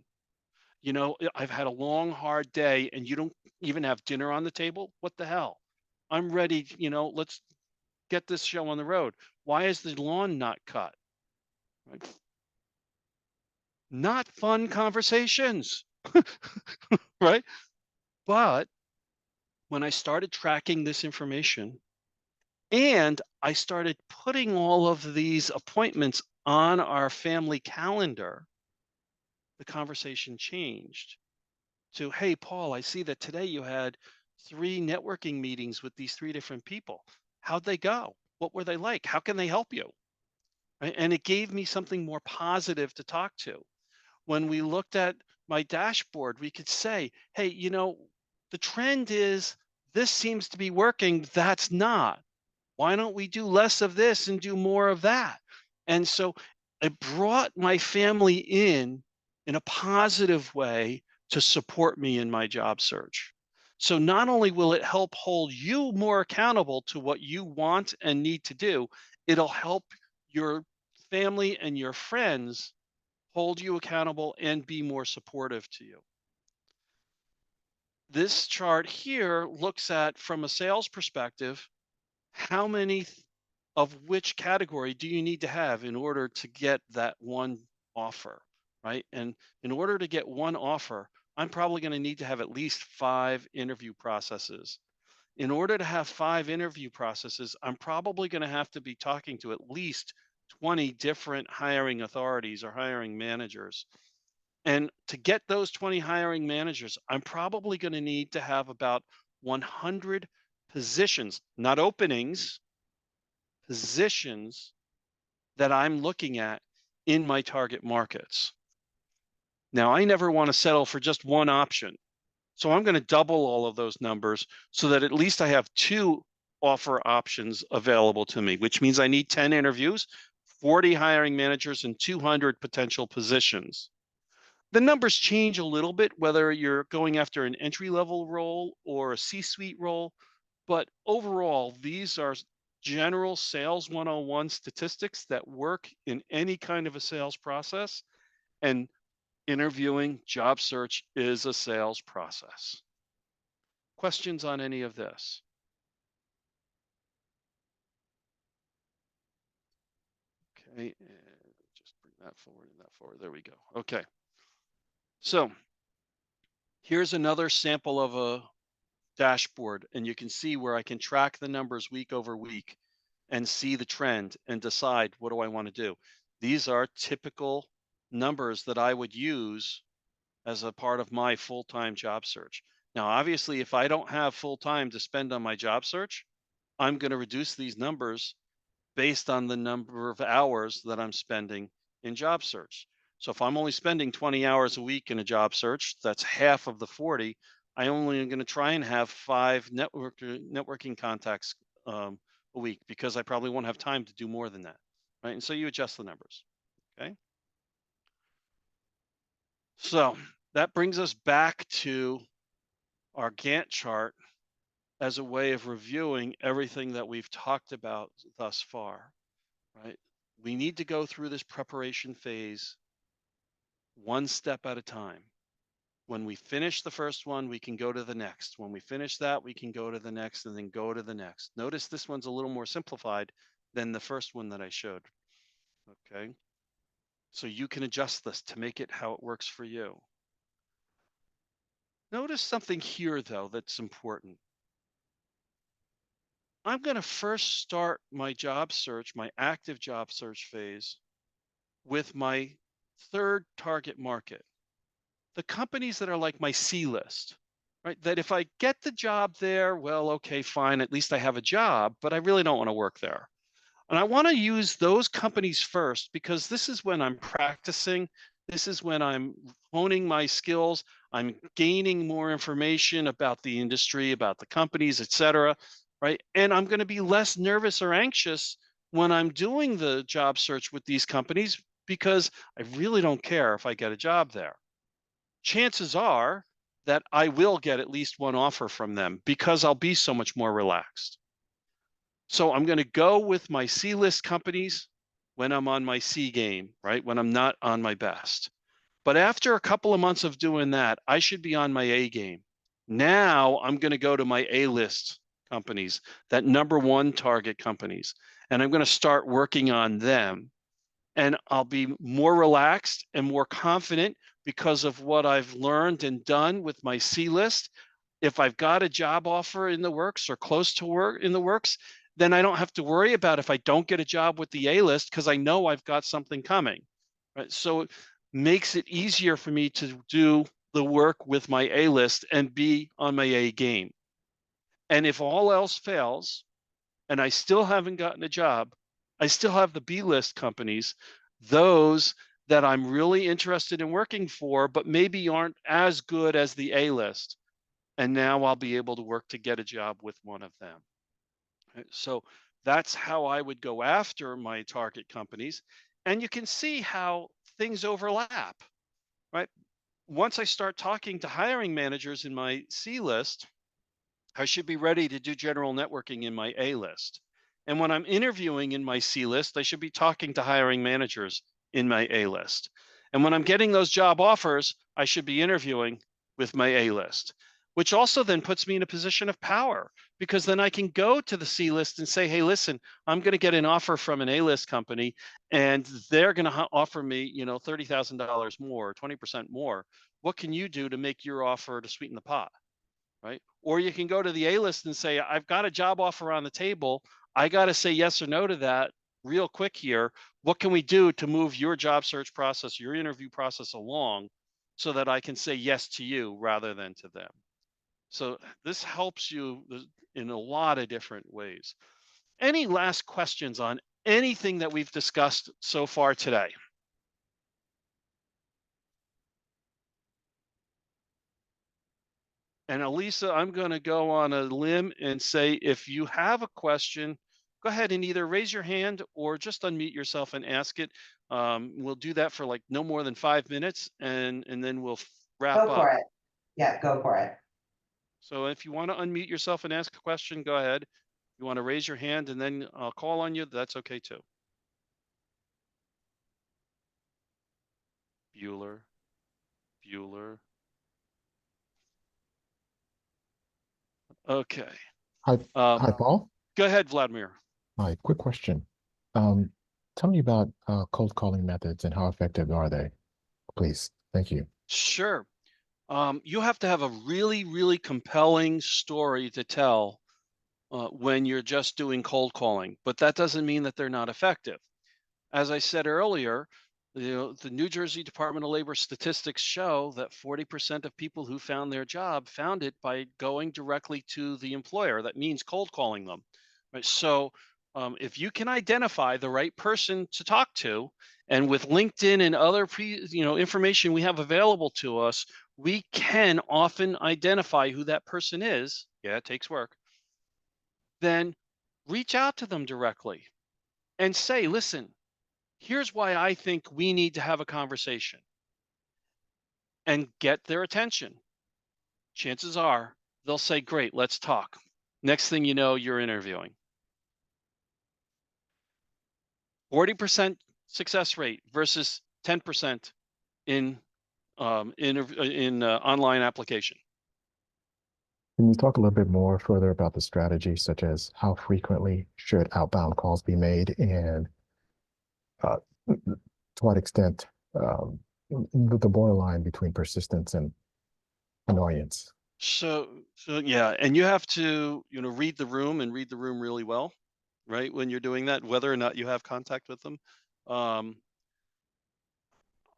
You know, I've had a long, hard day and you don't even have dinner on the table. What the hell? I'm ready, you know, let's get this show on the road? Why is the lawn not cut? Right? Not fun conversations, right? But when I started tracking this information and I started putting all of these appointments on our family calendar, the conversation changed to, hey, Paul, I see that today you had 3 networking meetings with these 3 different people. How'd they go? What were they like? How can they help you? Right? And it gave me something more positive to talk to. When we looked at my dashboard, we could say, hey, you know, the trend is this seems to be working, that's not. Why don't we do less of this and do more of that? And so it brought my family in a positive way to support me in my job search. So not only will it help hold you more accountable to what you want and need to do, it'll help your family and your friends hold you accountable and be more supportive to you. This chart here looks at, from a sales perspective, how many of which category do you need to have in order to get that one offer, right? And in order to get one offer, I'm probably going to need to have at least 5 interview processes. In order to have 5 interview processes, I'm probably going to have to be talking to at least 20 different hiring authorities or hiring managers. And to get those 20 hiring managers, I'm probably going to need to have about 100 positions, not openings, positions that I'm looking at in my target markets. Now, I never want to settle for just one option. So I'm going to double all of those numbers so that at least I have 2 offer options available to me, which means I need 10 interviews, 40 hiring managers, and 200 potential positions. The numbers change a little bit, whether you're going after an entry-level role or a C-suite role, but overall, these are general sales 101 statistics that work in any kind of a sales process, and interviewing, job search is a sales process. Questions on any of this? Okay, and just bring that forward and that forward. There we go. Okay. So here's another sample of a dashboard, and you can see where I can track the numbers week over week and see the trend and decide, what do I want to do? These are typical numbers that I would use as a part of my full-time job search. Now, obviously, if I don't have full time to spend on my job search, I'm going to reduce these numbers based on the number of hours that I'm spending in job search. So if I'm only spending 20 hours a week in a job search, that's half of the 40. I only am going to try and have 5 networking contacts a week, because I probably won't have time to do more than that, right? And so you adjust the numbers, okay? So that brings us back to our Gantt chart as a way of reviewing everything that we've talked about thus far, right? We need to go through this preparation phase one step at a time. When we finish the first one, we can go to the next. When we finish that, we can go to the next and then go to the next. Notice this one's a little more simplified than the first one that I showed, okay? So you can adjust this to make it how it works for you. Notice something here, though, that's important. I'm going to first start my job search, my active job search phase, with my 3rd target market. The companies that are like my C list, right? That if I get the job there, well, okay, fine, at least I have a job, but I really don't want to work there. And I want to use those companies first, because this is when I'm practicing. This is when I'm honing my skills. I'm gaining more information about the industry, about the companies, et cetera, right? And I'm going to be less nervous or anxious when I'm doing the job search with these companies, because I really don't care if I get a job there. Chances are that I will get at least one offer from them, because I'll be so much more relaxed. So I'm going to go with my C list companies when I'm on my C game, right? When I'm not on my best. But after a couple of months of doing that, I should be on my A game. Now I'm going to go to my A list companies, that #1 target companies, and I'm going to start working on them. And I'll be more relaxed and more confident because of what I've learned and done with my C list. If I've got a job offer in the works or close to work in the works, then I don't have to worry about if I don't get a job with the A list because I know I've got something coming. Right? So it makes it easier for me to do the work with my A list and be on my A game. And if all else fails and I still haven't gotten a job, I still have the B list companies, those that I'm really interested in working for, but maybe aren't as good as the A list. And now I'll be able to work to get a job with one of them. So that's how I would go after my target companies. And you can see how things overlap, right? Once I start talking to hiring managers in my C list, I should be ready to do general networking in my A list. And when I'm interviewing in my C list, I should be talking to hiring managers in my A list. And when I'm getting those job offers, I should be interviewing with my A list, which also then puts me in a position of power because then I can go to the C list and say, hey, listen, I'm going to get an offer from an A list company and they're going to offer me, $30,000 more, 20% more. What can you do to make your offer to sweeten the pot? Right? Or you can go to the A list and say, I've got a job offer on the table. I got to say yes or no to that real quick here. What can we do to move your job search process, your interview process along so that I can say yes to you rather than to them? So this helps you in a lot of different ways. Any last questions on anything that we've discussed so far today? And Elisa, I'm going to go on a limb and say, if you have a question, go ahead and either raise your hand or just unmute yourself and ask it. We'll do that for like no more than 5 minutes, and then we'll wrap Go up. for it. Yeah, go for it. So if you want to unmute yourself and ask a question, go ahead. If you want to raise your hand and then I'll call on you, that's okay too. Bueller. Okay. Hi, hi, Paul. Go ahead, Vladimir. Hi, quick question. Tell me about cold calling methods and how effective are they, please? Thank you. Sure. You have to have a really, really compelling story to tell when you're just doing cold calling, but that doesn't mean that they're not effective. As I said earlier, the New Jersey Department of Labor statistics show that 40% of people who found their job found it by going directly to the employer. That means cold calling them. Right? So if you can identify the right person to talk to, and with LinkedIn and other information we have available to us, we can often identify who that person is. Yeah, it takes work. Then reach out to them directly and say, listen, here's why I think we need to have a conversation, and get their attention. Chances are they'll say, great, let's talk. Next thing you know, you're interviewing. 40% success rate versus 10% in online application. Can you talk a little bit more further about the strategy, such as how frequently should outbound calls be made and to what extent the borderline between persistence and annoyance? So yeah, and you have to, read the room and read the room really well, right? When you're doing that, whether or not you have contact with them.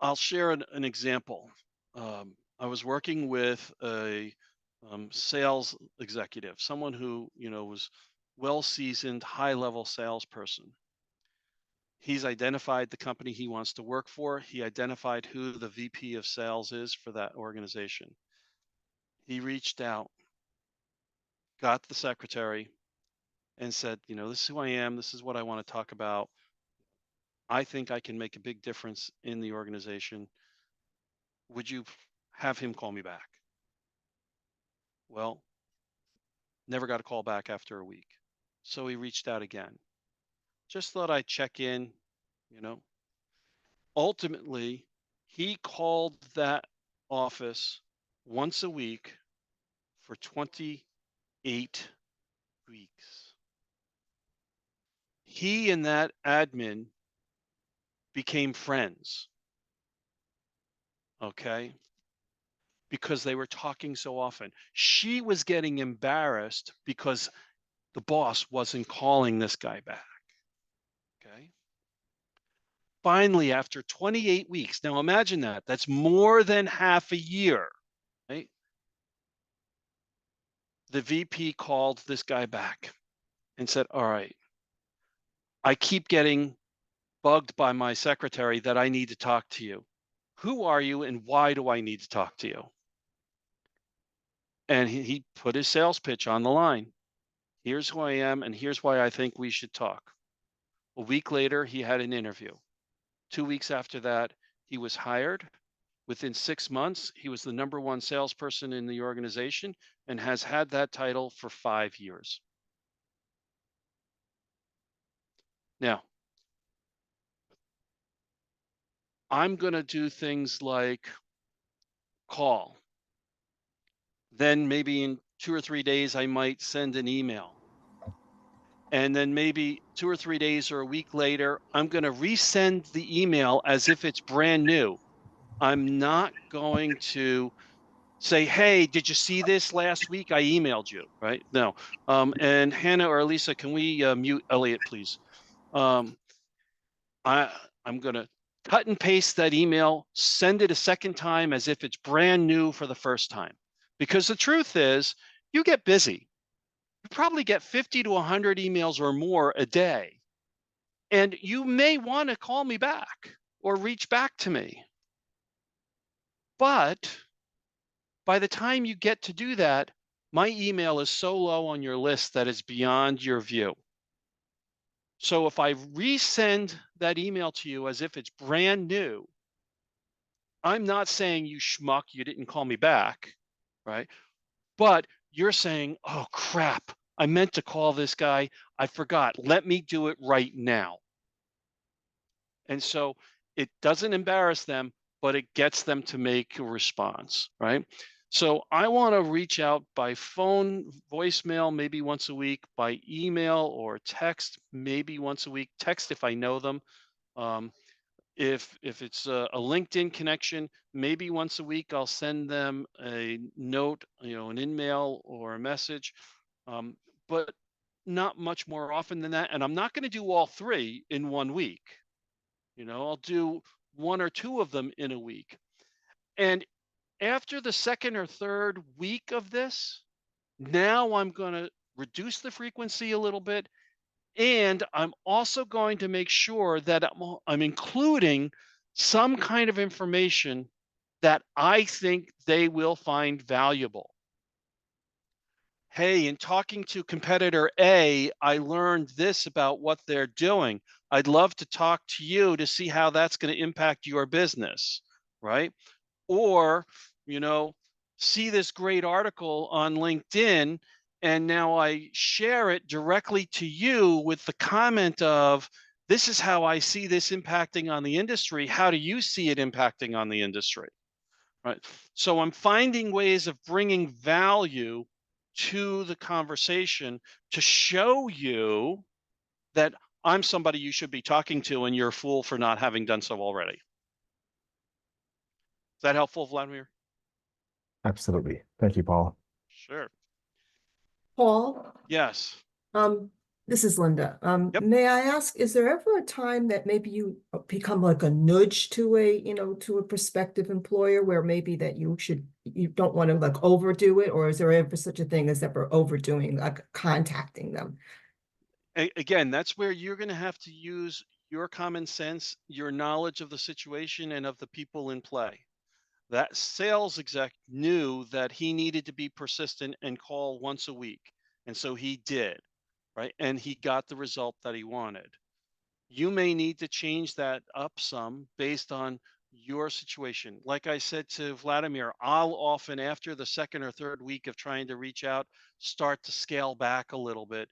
I'll share an example. I was working with a sales executive, someone who, was well-seasoned, high-level salesperson. He's identified the company he wants to work for. He identified who the VP of sales is for that organization. He reached out, got the secretary, and said, this is who I am. This is what I want to talk about. I think I can make a big difference in the organization. Would you have him call me back? Well, never got a call back after a week. So he reached out again. Just thought I'd check in, Ultimately, he called that office once a week for 28 weeks. He and that admin became friends. Okay. Because they were talking so often. She was getting embarrassed because the boss wasn't calling this guy back. Okay. Finally, after 28 weeks, now imagine that, that's more than half a year, right? The VP called this guy back and said, all right, I keep getting bugged by my secretary that I need to talk to you. Who are you and why do I need to talk to you? And he put his sales pitch on the line. Here's who I am and here's why I think we should talk. A week later, he had an interview. 2 weeks after that, he was hired. Within 6 months, he was the #1 salesperson in the organization and has had that title for 5 years. Now, I'm going to do things like call. Then maybe in 2 or 3 days, I might send an email. And then maybe 2 or 3 days or a week later, I'm going to resend the email as if it's brand new. I'm not going to say, hey, did you see this last week? I emailed you, right? No. And Hannah or Lisa, can we mute Elliot, please? I'm going to cut and paste that email, send it a second time as if it's brand new for the first time. Because the truth is, you get busy. You probably get 50 to 100 emails or more a day. And you may want to call me back or reach back to me. But by the time you get to do that, my email is so low on your list that it's beyond your view. So if I resend that email to you as if it's brand new, I'm not saying you schmuck, you didn't call me back, right? But you're saying, oh crap, I meant to call this guy. I forgot. Let me do it right now. And so it doesn't embarrass them, but it gets them to make a response, right? So I want to reach out by phone, voicemail, maybe once a week, by email or text, maybe once a week. Text if I know them. If it's a LinkedIn connection, maybe once a week I'll send them a note, an email or a message, but not much more often than that. And I'm not going to do all 3 in 1 week. I'll do 1 or 2 of them in a week. And after the second or third week of this, now I'm going to reduce the frequency a little bit. And I'm also going to make sure that I'm including some kind of information that I think they will find valuable. Hey, in talking to competitor A, I learned this about what they're doing. I'd love to talk to you to see how that's going to impact your business, right? Or, see this great article on LinkedIn, and now I share it directly to you with the comment of, this is how I see this impacting on the industry. How do you see it impacting on the industry? Right. So I'm finding ways of bringing value to the conversation to show you that I'm somebody you should be talking to and you're a fool for not having done so already. Is that helpful, Vladimir? Absolutely. Thank you, Paul. Sure. Paul, Yes. this is Linda. Yep. May I ask, is there ever a time that maybe you become like a nudge to to a prospective employer where maybe that you don't want to like overdo it, or is there ever such a thing as ever overdoing, like contacting them? Again, that's where you're going to have to use your common sense, your knowledge of the situation and of the people in play. That sales exec knew that he needed to be persistent and call once a week. And so he did, right? And he got the result that he wanted. You may need to change that up some based on your situation. Like I said to Vladimir, I'll often, after the second or third week of trying to reach out, start to scale back a little bit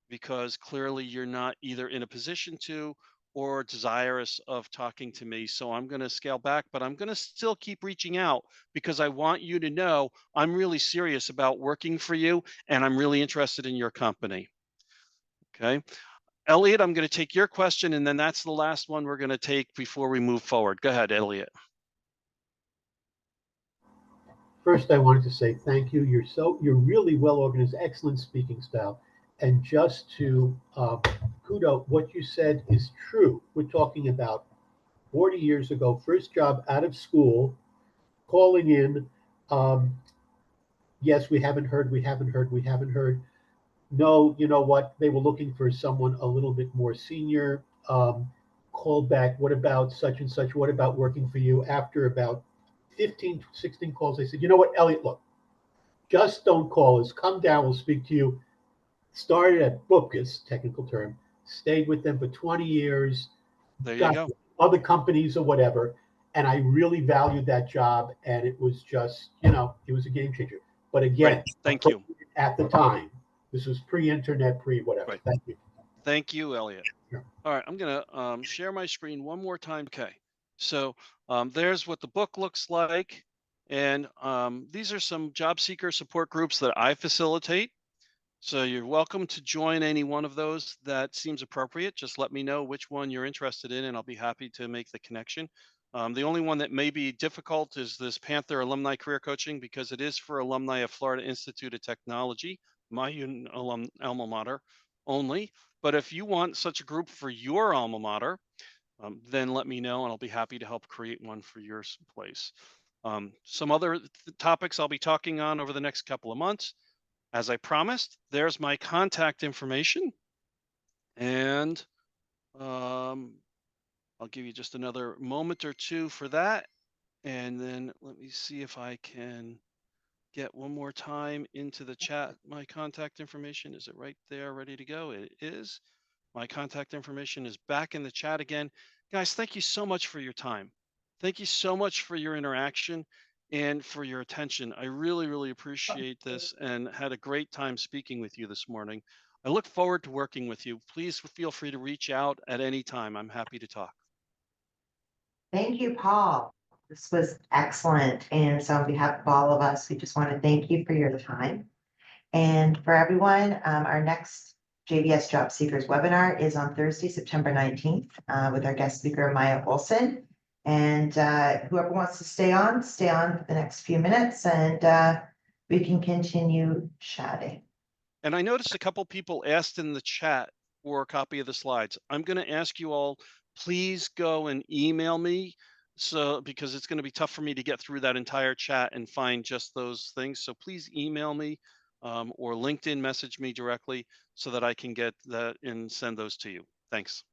because clearly you're not either in a position to or desirous of talking to me. So I'm going to scale back, but I'm going to still keep reaching out because I want you to know I'm really serious about working for you and I'm really interested in your company. Okay. Elliot, I'm going to take your question, and then that's the last one we're going to take before we move forward. Go ahead, Elliot. First, I wanted to say thank you. You're really well organized, excellent speaking style. And just to kudo, what you said is true. We're talking about 40 years ago, first job out of school, calling in. Yes, we haven't heard. No, you know what? They were looking for someone a little bit more senior. Called back. What about such and such? What about working for you? After about 15, 16 calls, they said, you know what, Elliot, look, just don't call us. Come down. We'll speak to you. Started at Bookus, technical term. Stayed with them for 20 years. There you Got go. other companies or whatever. And I really valued that job. And it was just, it was a game changer. But again, Great. Thank you. At the time, this was pre-internet, pre-whatever. Right. Thank you. Thank you, Elliot. Sure. All right, I'm going to share my screen one more time. Okay, so there's what the book looks like. And these are some job seeker support groups that I facilitate. So you're welcome to join any one of those that seems appropriate. Just let me know which one you're interested in, and I'll be happy to make the connection. The only one that may be difficult is this Panther Alumni Career Coaching, because it is for alumni of Florida Institute of Technology, my alma mater only. But if you want such a group for your alma mater, then let me know, and I'll be happy to help create one for your place. Some other topics I'll be talking on over the next couple of months. As I promised, there's my contact information. And I'll give you just another moment or two for that. And then let me see if I can get one more time into the chat. My contact information, is it right there, ready to go? It is. My contact information is back in the chat again. Guys, thank you so much for your time. Thank you so much for your interaction and for your attention. I really, really appreciate this and had a great time speaking with you this morning. I look forward to working with you. Please feel free to reach out at any time. I'm happy to talk. Thank you, Paul. This was excellent. And so on behalf of all of us, we just want to thank you for your time. And for everyone, our next JBS Job Seekers webinar is on Thursday, September 19th, with our guest speaker, Maya Olson. And whoever wants to stay on for the next few minutes, and we can continue chatting. And I noticed a couple people asked in the chat for a copy of the slides. I'm going to ask you all, please go and email me, because it's going to be tough for me to get through that entire chat and find just those things. So please email me or LinkedIn message me directly so that I can get that and send those to you. Thanks.